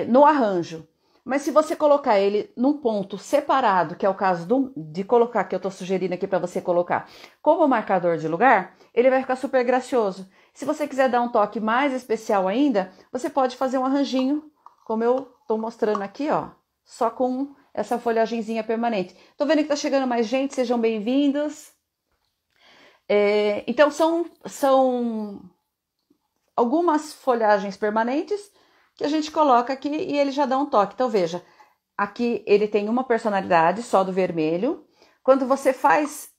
no arranjo. Mas se você colocar ele num ponto separado, que é o caso de colocar, que eu tô sugerindo aqui para você colocar como marcador de lugar, ele vai ficar super gracioso. Se você quiser dar um toque mais especial ainda, você pode fazer um arranjinho, como eu tô mostrando aqui, ó, só com essa folhagenzinha permanente. Tô vendo que tá chegando mais gente, sejam bem-vindos. Então são algumas folhagens permanentes que a gente coloca aqui e ele já dá um toque. Então veja, aqui ele tem uma personalidade só do vermelho. Quando você faz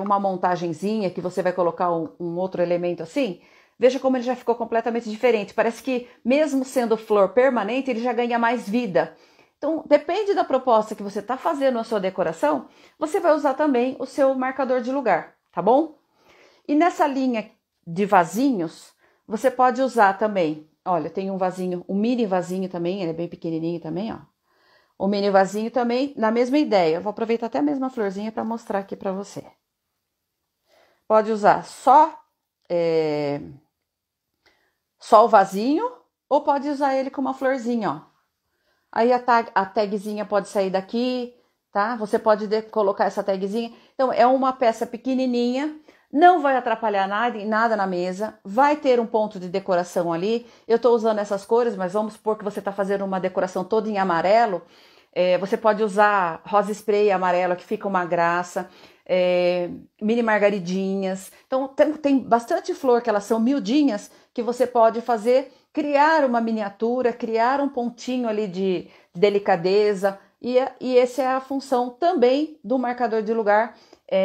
uma montagenzinha que você vai colocar um outro elemento assim, veja como ele já ficou completamente diferente. Parece que mesmo sendo flor permanente, ele já ganha mais vida. Então depende da proposta que você está fazendo a sua decoração, você vai usar também o seu marcador de lugar, tá bom? E nessa linha de vasinhos, você pode usar também, olha, tem um vasinho, um mini vasinho também, ele é bem pequenininho também, ó. o mini vasinho também na mesma ideia. Eu vou aproveitar até a mesma florzinha para mostrar aqui para você. Pode usar só o vasinho ou pode usar ele com uma florzinha, ó. Aí a tagzinha pode sair daqui, tá? Você pode colocar essa tagzinha. Então, é uma peça pequenininha, não vai atrapalhar nada na mesa, vai ter um ponto de decoração ali. Eu tô usando essas cores, mas vamos supor que você tá fazendo uma decoração toda em amarelo. Você pode usar rosa spray amarelo, que fica uma graça. Mini margaridinhas. Então, tem bastante flor, que elas são miudinhas, que você pode fazer, criar uma miniatura, criar um pontinho ali de delicadeza. E essa é a função também do marcador de lugar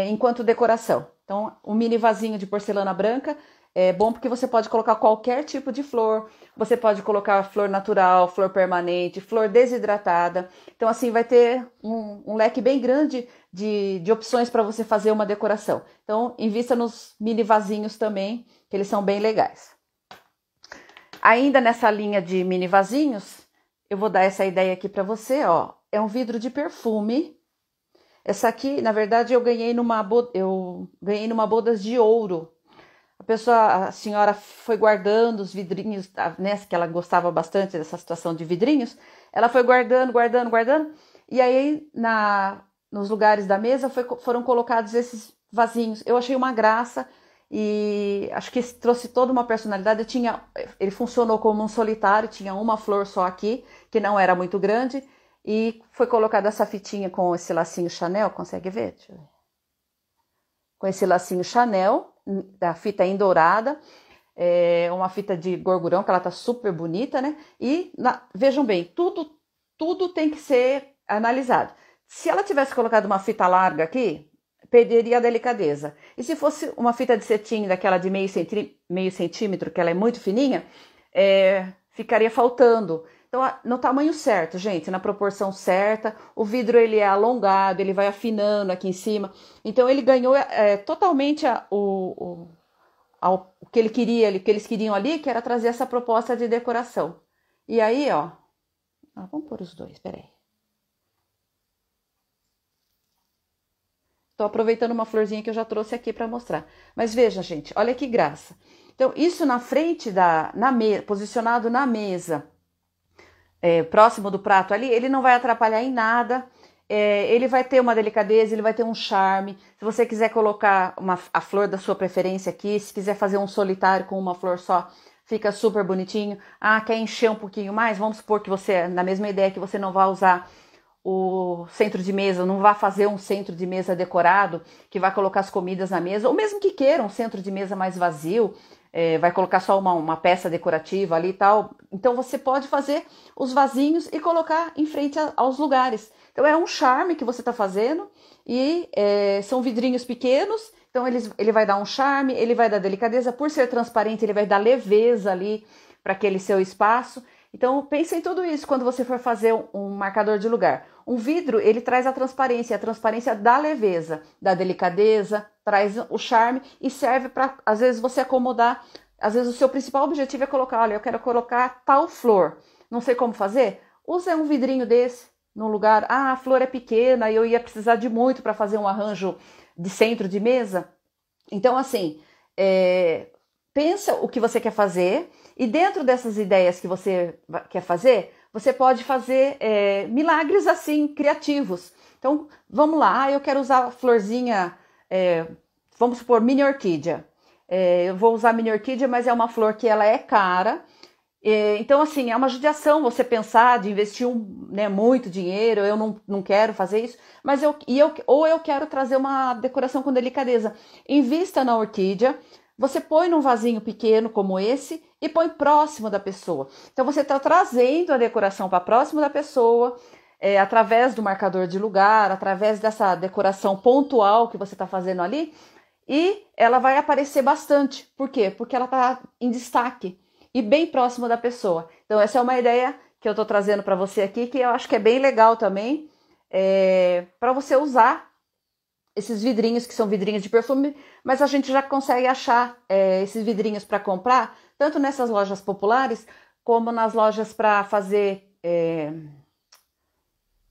enquanto decoração. Então, um mini vasinho de porcelana branca é bom porque você pode colocar qualquer tipo de flor. Você pode colocar flor natural, flor permanente, flor desidratada. Então, assim, vai ter um leque bem grande de opções para você fazer uma decoração. Então, invista nos mini vasinhos também, que eles são bem legais. Ainda nessa linha de mini vasinhos, eu vou dar essa ideia aqui para você, ó. É um vidro de perfume. Essa aqui, na verdade, eu ganhei numa bodas de ouro. A senhora foi guardando os vidrinhos, né, que ela gostava bastante dessa situação de vidrinhos. Ela foi guardando. E aí, nos lugares da mesa, foram colocados esses vasinhos. Eu achei uma graça e acho que trouxe toda uma personalidade. Ele funcionou como um solitário, tinha uma flor só aqui, que não era muito grande. E foi colocada essa fitinha com esse lacinho Chanel, consegue ver? Deixa eu ver. Com esse lacinho Chanel, da fita em dourada, uma fita de gorgurão, que ela tá super bonita, né? E vejam bem, tudo tem que ser analisado. Se ela tivesse colocado uma fita larga aqui, perderia a delicadeza. E se fosse uma fita de cetim, daquela de meio centímetro, que ela é muito fininha, ficaria faltando. Então, no tamanho certo, gente, na proporção certa, o vidro ele é alongado, ele vai afinando aqui em cima. Então, ele ganhou totalmente o que ele queria, o que eles queriam ali, que era trazer essa proposta de decoração. E aí, ó, vamos pôr os dois, peraí. Tô aproveitando uma florzinha que eu já trouxe aqui para mostrar. Mas veja, gente, olha que graça. Então, isso na frente posicionado na mesa, próximo do prato ali, ele não vai atrapalhar em nada. Ele vai ter uma delicadeza, ele vai ter um charme. Se você quiser colocar a flor da sua preferência aqui, se quiser fazer um solitário com uma flor só, fica super bonitinho. Quer encher um pouquinho mais? Vamos supor que você, na mesma ideia, que você não vai usar o centro de mesa, não vai fazer um centro de mesa decorado, que vai colocar as comidas na mesa, ou mesmo que queira um centro de mesa mais vazio, vai colocar só uma peça decorativa ali e tal. Então você pode fazer os vasinhos e colocar em frente aos lugares. Então é um charme que você está fazendo e são vidrinhos pequenos, então ele vai dar um charme, ele vai dar delicadeza. Por ser transparente, ele vai dar leveza ali para aquele seu espaço. Então pensa em tudo isso quando você for fazer um marcador de lugar. Um vidro, ele traz a transparência dá leveza, dá delicadeza, traz o charme e serve para, às vezes, você acomodar. Às vezes o seu principal objetivo é colocar, olha, eu quero colocar tal flor, não sei como fazer. Usa um vidrinho desse num lugar, a flor é pequena e eu ia precisar de muito para fazer um arranjo de centro de mesa. Então, assim, pensa o que você quer fazer e dentro dessas ideias que você quer fazer, você pode fazer milagres assim, criativos. Então, vamos lá, eu quero usar a florzinha, vamos supor, mini orquídea. Eu vou usar mini orquídea, mas é uma flor que ela é cara. Então, assim, é uma judiação você pensar de investir muito dinheiro, eu não quero fazer isso, mas eu quero trazer uma decoração com delicadeza. Invista na orquídea, você põe num vasinho pequeno como esse e põe próximo da pessoa. Então, você está trazendo a decoração para próximo da pessoa, através do marcador de lugar, através dessa decoração pontual que você está fazendo ali, e ela vai aparecer bastante. Por quê? Porque ela está em destaque e bem próximo da pessoa. Então, essa é uma ideia que eu estou trazendo para você aqui, que eu acho que é bem legal também, para você usar esses vidrinhos, que são vidrinhos de perfume, mas a gente já consegue achar esses vidrinhos para comprar, tanto nessas lojas populares, como nas lojas para fazer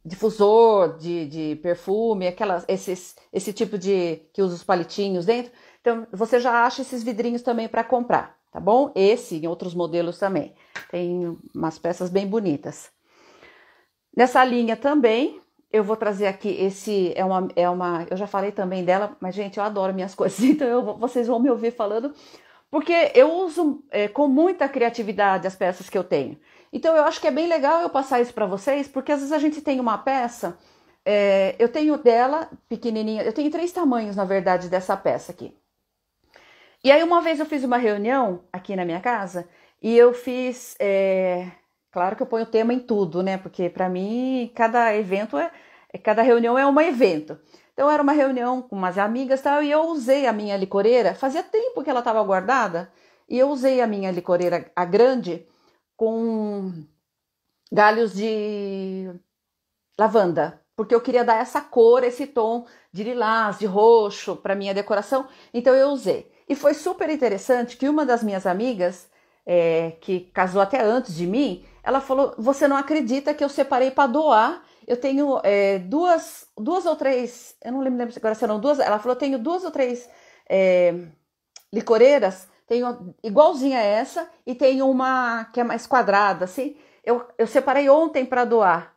difusor de perfume, esse tipo de que usa os palitinhos dentro. Então, você já acha esses vidrinhos também para comprar, tá bom? Esse e outros modelos também. Tem umas peças bem bonitas. Nessa linha também, eu vou trazer aqui eu já falei também dela, mas gente, eu adoro minhas coisas, então vocês vão me ouvir falando, porque eu uso com muita criatividade as peças que eu tenho. Então eu acho que é bem legal eu passar isso para vocês, porque às vezes a gente tem uma peça, eu tenho dela pequenininha, eu tenho 3 tamanhos na verdade dessa peça aqui. E aí uma vez eu fiz uma reunião aqui na minha casa e eu fiz, claro que eu ponho tema em tudo, né? Porque para mim cada reunião é um evento. Então era uma reunião com umas amigas e tal, e eu usei a minha licoreira, fazia tempo que ela estava guardada, e eu usei a minha licoreira, a grande, com galhos de lavanda, porque eu queria dar essa cor, esse tom de lilás, de roxo para minha decoração, então eu usei. E foi super interessante que uma das minhas amigas, que casou até antes de mim, ela falou, você não acredita que eu separei para doar, eu tenho duas ou três, eu não lembro agora se eram duas, ela falou, eu tenho 2 ou 3 licoreiras, tenho igualzinha a essa, e tenho uma que é mais quadrada, assim, eu separei ontem para doar.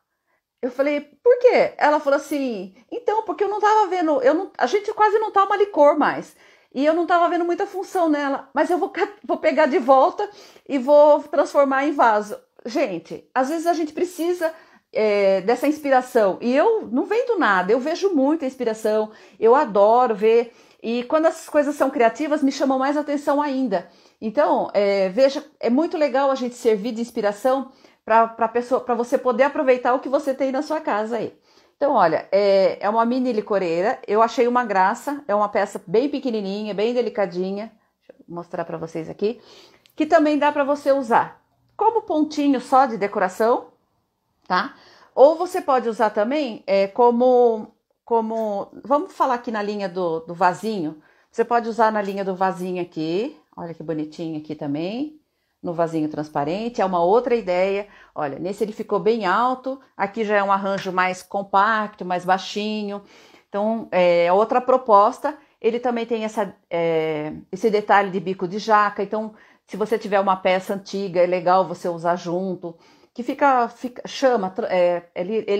Eu falei, por quê? Ela falou assim, então, porque eu não tava vendo, a gente quase não toma licor mais. E eu não tava vendo muita função nela, mas eu vou pegar de volta e vou transformar em vaso. Gente, às vezes a gente precisa dessa inspiração. E eu não vendo nada, eu vejo muita inspiração, eu adoro ver. E quando as coisas são criativas, me chamam mais atenção ainda. Então, veja, é muito legal a gente servir de inspiração para você poder aproveitar o que você tem na sua casa aí. Então, olha, é uma mini licoreira, eu achei uma graça, é uma peça bem pequenininha, bem delicadinha, deixa eu mostrar para vocês aqui, que também dá para você usar como pontinho só de decoração, tá? Ou você pode usar também como, vamos falar aqui na linha do vasinho, você pode usar na linha do vasinho aqui, olha que bonitinho aqui também, no vasinho transparente, é uma outra ideia. Olha, nesse ele ficou bem alto, aqui já é um arranjo mais compacto, mais baixinho. Então, outra proposta, ele também tem esse detalhe de bico de jaca. Então, se você tiver uma peça antiga, é legal você usar junto, que chama,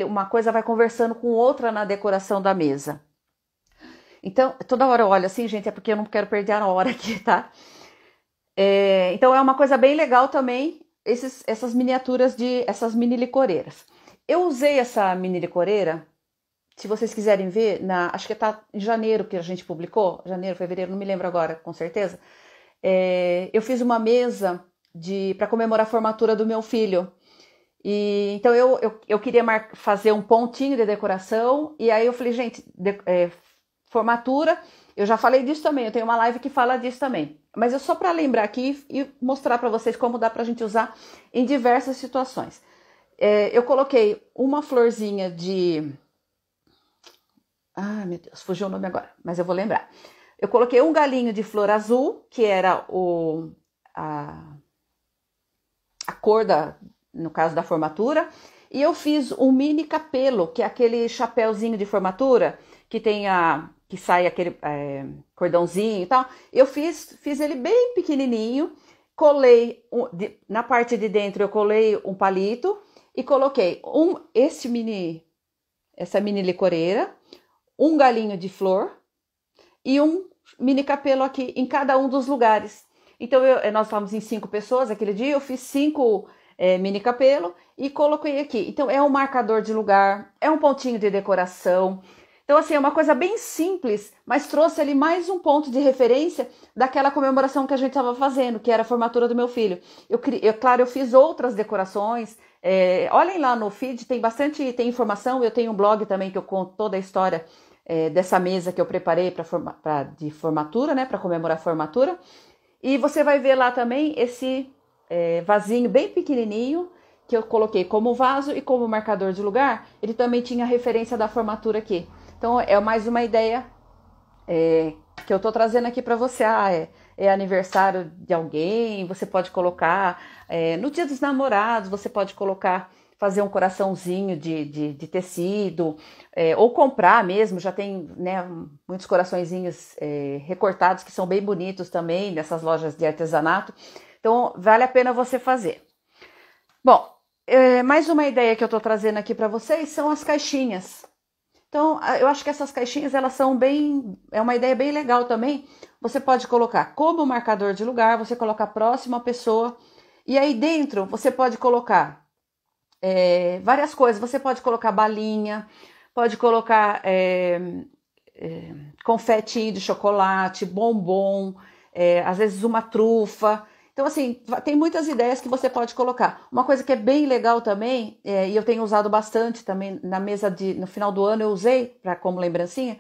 uma coisa vai conversando com outra na decoração da mesa. Então, toda hora eu olho assim, gente, é porque eu não quero perder a hora aqui, tá? Então é uma coisa bem legal também, essas miniaturas essas mini licoreiras. Eu usei essa mini licoreira, se vocês quiserem ver, acho que tá em janeiro que a gente publicou, janeiro, fevereiro, não me lembro agora, com certeza. Eu fiz uma mesa para comemorar a formatura do meu filho. E então eu queria fazer um pontinho de decoração, e aí eu falei, gente, formatura, eu já falei disso também, eu tenho uma live que fala disso também. Mas é só para lembrar aqui e mostrar para vocês como dá para a gente usar em diversas situações. Eu coloquei uma florzinha de... Ah, meu Deus, fugiu o nome agora, mas eu vou lembrar. Eu coloquei um galinho de flor azul, que era a cor no caso da formatura. E eu fiz um mini capelo, que é aquele chapéuzinho de formatura, que tem que sai aquele cordãozinho e tal. Eu fiz ele bem pequenininho, colei, na parte de dentro eu colei um palito e coloquei essa mini licoreira, um galinho de flor e um mini capelo aqui em cada um dos lugares. Então nós estávamos em 5 pessoas aquele dia, eu fiz 5 mini capelo e coloquei aqui. Então é um marcador de lugar, é um pontinho de decoração. Então, assim, é uma coisa bem simples, mas trouxe ali mais um ponto de referência daquela comemoração que a gente estava fazendo, que era a formatura do meu filho. Claro, eu fiz outras decorações. Olhem lá no feed, tem informação. Eu tenho um blog também que eu conto toda a história dessa mesa que eu preparei de formatura, né, para comemorar a formatura. E você vai ver lá também esse vasinho bem pequenininho, que eu coloquei como vaso e como marcador de lugar. Ele também tinha referência da formatura aqui. Então, é mais uma ideia que eu tô trazendo aqui para você. É aniversário de alguém, você pode colocar. No Dia dos Namorados, você pode colocar fazer um coraçãozinho de tecido, ou comprar mesmo, já tem, né, muitos coraçõezinhos recortados que são bem bonitos também, nessas lojas de artesanato. Então, vale a pena você fazer. Bom, mais uma ideia que eu estou trazendo aqui para vocês são as caixinhas. Então, eu acho que essas caixinhas, elas são é uma ideia bem legal também. Você pode colocar como marcador de lugar, você colocar próximo à pessoa, e aí dentro você pode colocar várias coisas. Você pode colocar balinha, pode colocar confetinho de chocolate, bombom, às vezes uma trufa. Então, assim, tem muitas ideias que você pode colocar. Uma coisa que é bem legal também, e eu tenho usado bastante também na mesa no final do ano, eu usei como lembrancinha,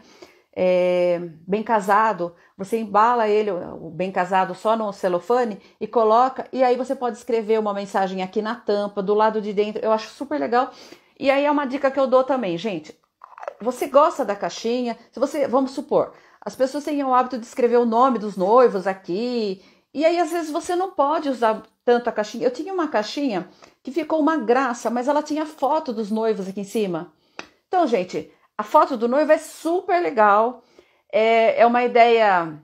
bem casado. Você embala ele, o bem casado, só no celofane e coloca, e aí você pode escrever uma mensagem aqui na tampa, do lado de dentro. Eu acho super legal. E aí é uma dica que eu dou também, gente. Você gosta da caixinha? Se você, vamos supor, as pessoas têm o hábito de escrever o nome dos noivos aqui, e aí às vezes você não pode usar tanto a caixinha. Eu tinha uma caixinha que ficou uma graça, mas ela tinha foto dos noivos aqui em cima. Então, gente, a foto do noivo é super legal. É uma ideia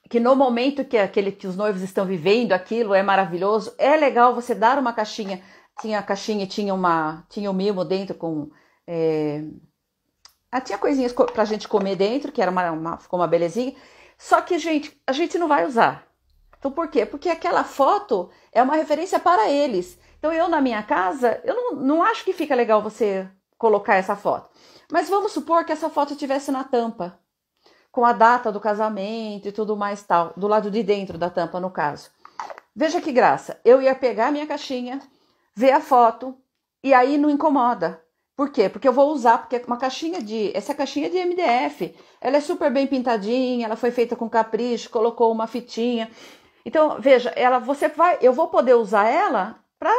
que no momento que os noivos estão vivendo aquilo é maravilhoso. É legal você dar uma caixinha. Tinha a caixinha, tinha um mimo dentro com... tinha coisinhas pra gente comer dentro, que era ficou uma belezinha. Só que, gente, a gente não vai usar. Então, por quê? Porque aquela foto é uma referência para eles. Então, eu na minha casa, eu não acho que fica legal você colocar essa foto. Mas vamos supor que essa foto estivesse na tampa, com a data do casamento e tudo mais tal, do lado de dentro da tampa, no caso. Veja que graça. Eu ia pegar a minha caixinha, ver a foto, e aí não incomoda. Por quê? Porque eu vou usar, porque essa caixinha de MDF, ela é super bem pintadinha, ela foi feita com capricho, colocou uma fitinha. Então, veja, eu vou poder usar ela para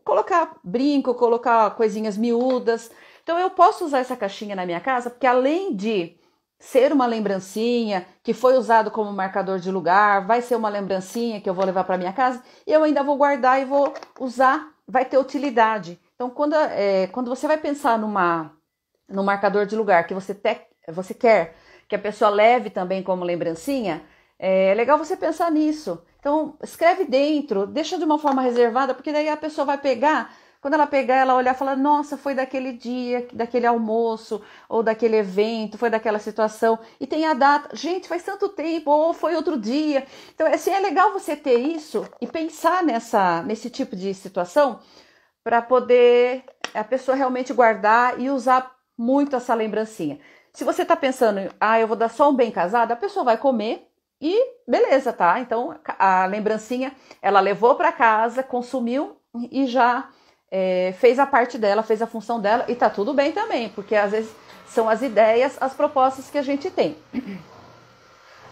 colocar brinco, colocar coisinhas miúdas. Então, eu posso usar essa caixinha na minha casa, porque além de ser uma lembrancinha que foi usado como marcador de lugar, vai ser uma lembrancinha que eu vou levar para minha casa, e eu ainda vou guardar e vou usar, vai ter utilidade. Então, quando você vai pensar no marcador de lugar que você quer que a pessoa leve também como lembrancinha, é legal você pensar nisso. Então, escreve dentro, deixa de uma forma reservada, porque daí a pessoa vai pegar, quando ela pegar, ela olhar e falar, nossa, foi daquele dia, daquele almoço, ou daquele evento, foi daquela situação, e tem a data, gente, faz tanto tempo, ou foi outro dia. Então, assim, é legal você ter isso e pensar nesse tipo de situação, para poder a pessoa realmente guardar e usar muito essa lembrancinha. Se você está pensando, eu vou dar só um bem casado, a pessoa vai comer, e beleza, tá? Então, a lembrancinha, ela levou para casa, consumiu e já fez a parte dela, fez a função dela, e tá tudo bem também, porque às vezes são as ideias, as propostas que a gente tem.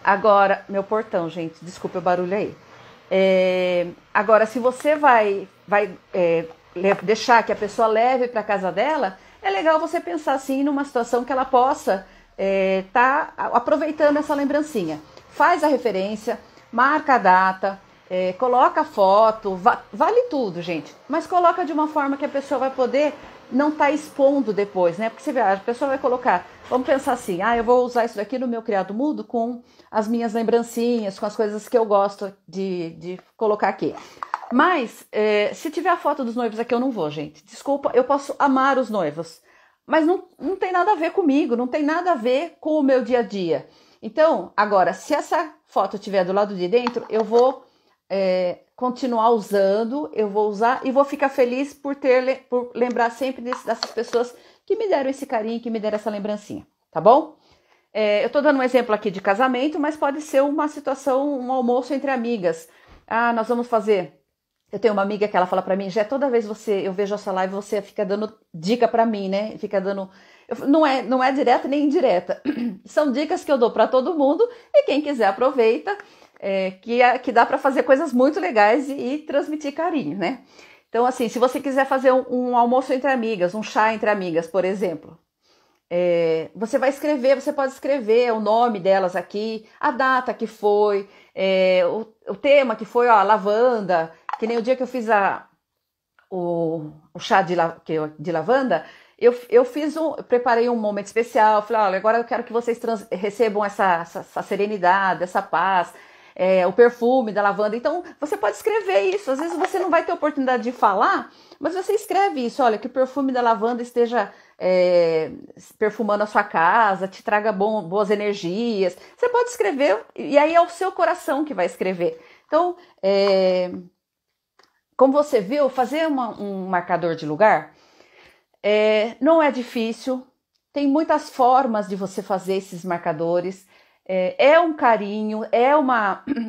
Agora, meu portão, gente, desculpa o barulho aí. Agora, se você vai deixar que a pessoa leve para casa dela, é legal você pensar assim numa situação que ela possa tá aproveitando essa lembrancinha. Faz a referência, marca a data, coloca a foto, vale tudo, gente. Mas coloca de uma forma que a pessoa vai poder não estar expondo depois, né? Porque você vê, a pessoa vai colocar, vamos pensar assim, eu vou usar isso daqui no meu criado mudo com as minhas lembrancinhas, com as coisas que eu gosto de colocar aqui. Mas, se tiver a foto dos noivos aqui, eu não vou, gente. Desculpa, eu posso amar os noivos, mas não tem nada a ver comigo, não tem nada a ver com o meu dia a dia. Então, agora, se essa foto estiver do lado de dentro, eu vou continuar usando, eu vou usar e vou ficar feliz por lembrar sempre dessas pessoas que me deram esse carinho, que me deram essa lembrancinha, tá bom? Eu tô dando um exemplo aqui de casamento, mas pode ser uma situação, um almoço entre amigas. Nós vamos fazer... Eu tenho uma amiga que ela fala pra mim, já toda vez eu vejo essa live, você fica dando dica pra mim, né? Fica dando... Não é direta nem indireta. São dicas que eu dou pra todo mundo e quem quiser aproveita, que dá pra fazer coisas muito legais e transmitir carinho, né? Então, assim, se você quiser fazer um almoço entre amigas, um chá entre amigas, por exemplo, você pode escrever o nome delas aqui, a data que foi, o tema que foi, lavanda, que nem o dia que eu fiz o chá de lavanda, eu preparei um momento especial. Falei, olha, agora eu quero que vocês recebam essa serenidade, essa paz, o perfume da lavanda. Então, você pode escrever isso. Às vezes você não vai ter oportunidade de falar, mas você escreve isso. Olha, que o perfume da lavanda esteja perfumando a sua casa, te traga boas energias. Você pode escrever, e aí é o seu coração que vai escrever. Então, como você viu, fazer um marcador de lugar não é difícil. Tem muitas formas de você fazer esses marcadores. É um carinho,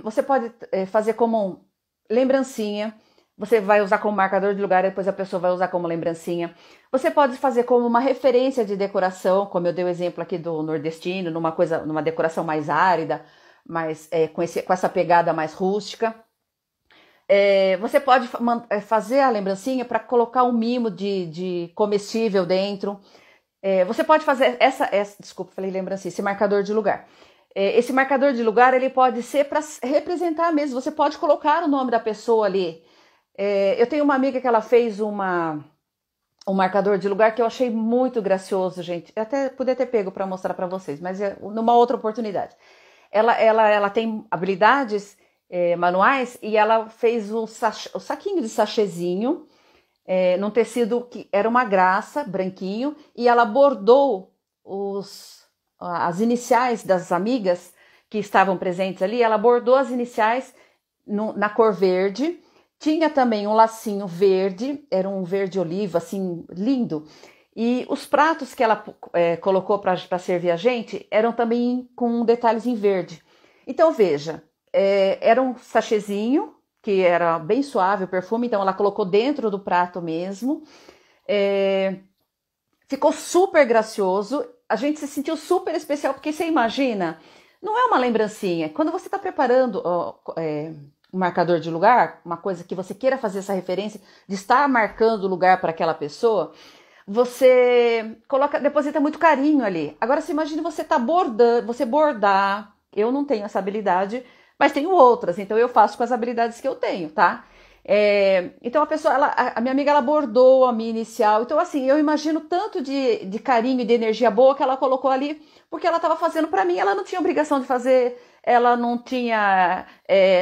você pode fazer como lembrancinha. Você vai usar como marcador de lugar, depois a pessoa vai usar como lembrancinha. Você pode fazer como uma referência de decoração, como eu dei o exemplo aqui do nordestino, numa decoração mais árida, mas com essa pegada mais rústica. Você pode fazer a lembrancinha para colocar um mimo de comestível dentro. Você pode fazer desculpa, falei lembrancinha, esse marcador de lugar. Esse marcador de lugar, ele pode ser para representar mesmo. Você pode colocar o nome da pessoa ali. Eu tenho uma amiga que ela fez um marcador de lugar que eu achei muito gracioso, gente. Eu até podia ter pego para mostrar para vocês, mas numa outra oportunidade. Ela tem habilidades manuais e ela fez o saquinho de sachêzinho num tecido que era uma graça, branquinho, e ela bordou as iniciais das amigas que estavam presentes ali. Ela bordou as iniciais na cor verde. Tinha também um lacinho verde, era um verde oliva, assim, lindo. E os pratos que ela colocou para servir a gente eram também com detalhes em verde. Então, veja, era um sachêzinho, que era bem suave o perfume, então ela colocou dentro do prato mesmo. Ficou super gracioso, a gente se sentiu super especial, porque você imagina, não é uma lembrancinha. Quando você está preparando um marcador de lugar, uma coisa que você queira fazer essa referência de estar marcando o lugar para aquela pessoa, você deposita muito carinho ali. Agora, se imagine você você bordar. Eu não tenho essa habilidade, mas tenho outras, então eu faço com as habilidades que eu tenho, tá? Então a minha amiga, ela bordou a minha inicial. Então, assim, eu imagino tanto de carinho e de energia boa que ela colocou ali, porque ela estava fazendo para mim. Ela não tinha obrigação de fazer. Ela não tinha,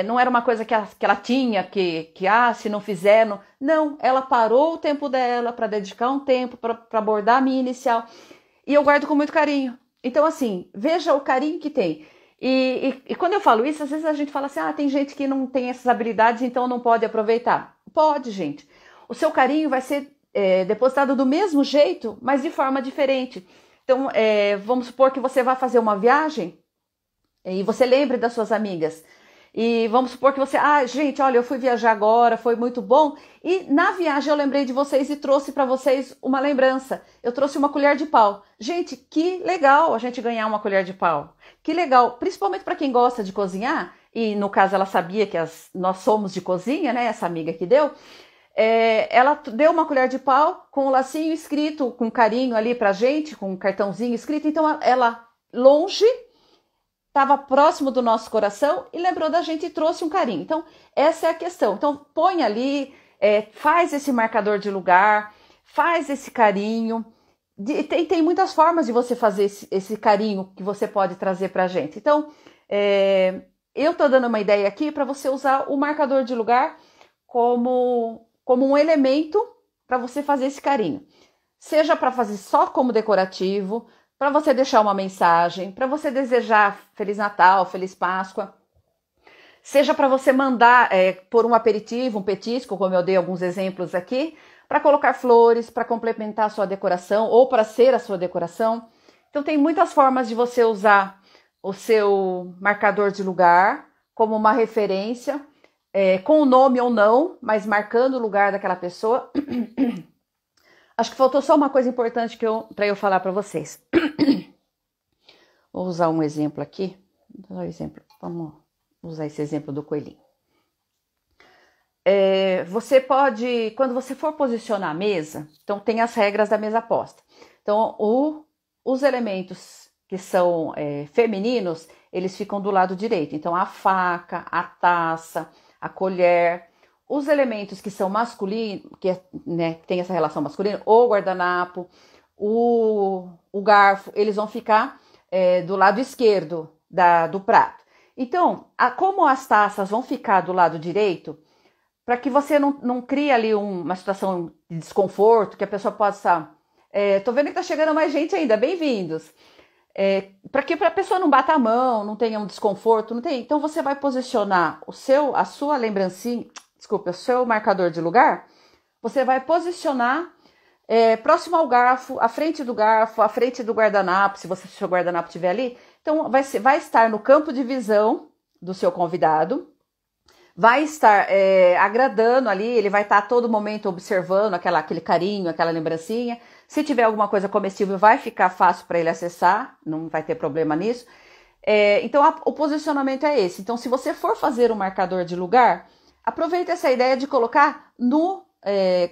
não era uma coisa que ela tinha que se não fizer, não, ela parou o tempo dela para dedicar um tempo para bordar a minha inicial, e eu guardo com muito carinho. Então, assim, veja o carinho que tem. E quando eu falo isso, às vezes a gente fala assim, tem gente que não tem essas habilidades, então não pode aproveitar. Pode, gente. O seu carinho vai ser depositado do mesmo jeito, mas de forma diferente. Então, vamos supor que você vai fazer uma viagem, e você lembre das suas amigas. E vamos supor que você... gente, olha, eu fui viajar agora, foi muito bom. E na viagem eu lembrei de vocês e trouxe para vocês uma lembrança. Eu trouxe uma colher de pau. Gente, que legal a gente ganhar uma colher de pau. Que legal, principalmente para quem gosta de cozinhar. E no caso ela sabia que nós somos de cozinha, né? Essa amiga que deu. Ela deu uma colher de pau com um lacinho escrito, com carinho ali pra gente, com um cartãozinho escrito. Então ela longe... estava próximo do nosso coração e lembrou da gente e trouxe um carinho. Então, essa é a questão. Então, põe ali, faz esse marcador de lugar, faz esse carinho. Tem muitas formas de você fazer esse carinho que você pode trazer para a gente. Então, eu estou dando uma ideia aqui para você usar o marcador de lugar como um elemento para você fazer esse carinho. Seja para fazer só como decorativo, para você deixar uma mensagem, para você desejar Feliz Natal, Feliz Páscoa, seja para você mandar por um aperitivo, um petisco, como eu dei alguns exemplos aqui, para colocar flores, para complementar a sua decoração ou para ser a sua decoração. Então tem muitas formas de você usar o seu marcador de lugar como uma referência, com o nome ou não, mas marcando o lugar daquela pessoa. Acho que faltou só uma coisa importante para eu falar para vocês. Vou usar um exemplo aqui. Vamos usar esse exemplo do coelhinho. Você pode, quando você for posicionar a mesa, então tem as regras da mesa posta. Então, os elementos que são femininos, eles ficam do lado direito. Então, a faca, a taça, a colher, os elementos que são masculinos, que né, tem essa relação masculina, o guardanapo, o garfo, eles vão ficar do lado esquerdo do prato. Então, como as taças vão ficar do lado direito, para que você não crie ali uma situação de desconforto, que a pessoa possa... tô vendo que tá chegando mais gente ainda, bem-vindos. Para que a pessoa não bata a mão, não tenha um desconforto, não tem. Então você vai posicionar a sua lembrancinha, desculpa, o seu marcador de lugar, você vai posicionar próximo ao garfo, à frente do guardanapo, se o seu guardanapo estiver ali. Então vai estar no campo de visão do seu convidado, vai estar agradando ali, ele vai estar a todo momento observando aquele carinho, aquela lembrancinha. Se tiver alguma coisa comestível, vai ficar fácil para ele acessar, não vai ter problema nisso. Então, o posicionamento é esse. Então, se você for fazer um marcador de lugar, aproveita essa ideia de colocar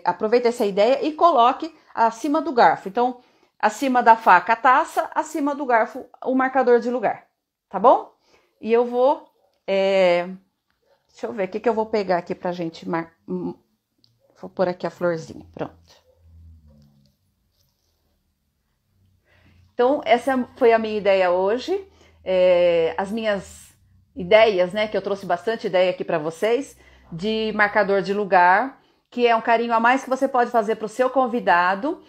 aproveita essa ideia e coloque acima do garfo. Então, acima da faca a taça, acima do garfo o marcador de lugar, tá bom? E eu vou... deixa eu ver o que eu vou pegar aqui pra gente... Vou pôr aqui a florzinha, pronto. Então, essa foi a minha ideia hoje. As minhas ideias, né, que eu trouxe bastante ideia aqui para vocês, de marcador de lugar, que é um carinho a mais que você pode fazer para o seu convidado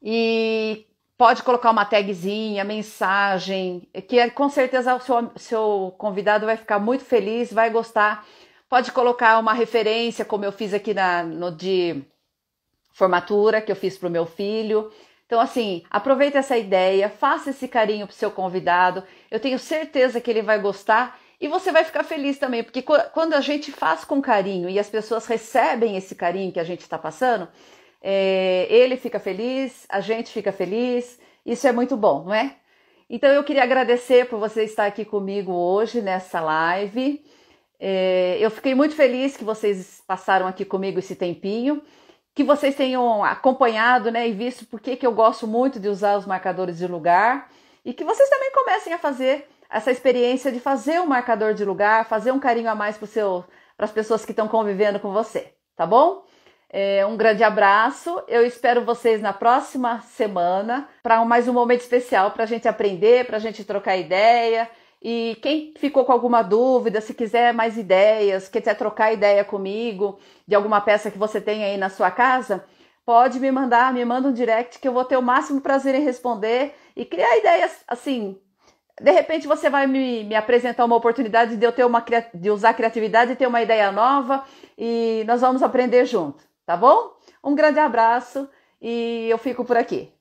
e pode colocar uma tagzinha, mensagem, que com certeza o seu convidado vai ficar muito feliz, vai gostar. Pode colocar uma referência, como eu fiz aqui no de formatura, que eu fiz para o meu filho. Então, assim, aproveita essa ideia, faça esse carinho pro seu convidado. Eu tenho certeza que ele vai gostar e você vai ficar feliz também, porque quando a gente faz com carinho e as pessoas recebem esse carinho que a gente está passando, ele fica feliz, a gente fica feliz, isso é muito bom, não é? Então, eu queria agradecer por você estar aqui comigo hoje nessa live. Eu fiquei muito feliz que vocês passaram aqui comigo esse tempinho, que vocês tenham acompanhado, né, e visto por que eu gosto muito de usar os marcadores de lugar e que vocês também comecem a fazer essa experiência de fazer um marcador de lugar, fazer um carinho a mais para as pessoas que estão convivendo com você, tá bom? Um grande abraço, eu espero vocês na próxima semana para mais um momento especial para a gente aprender, para a gente trocar ideia. E quem ficou com alguma dúvida, se quiser mais ideias, quiser trocar ideia comigo de alguma peça que você tem aí na sua casa, pode me manda um direct que eu vou ter o máximo prazer em responder e criar ideias assim. De repente você vai me apresentar uma oportunidade de eu de usar a criatividade e ter uma ideia nova e nós vamos aprender junto, tá bom? Um grande abraço e eu fico por aqui.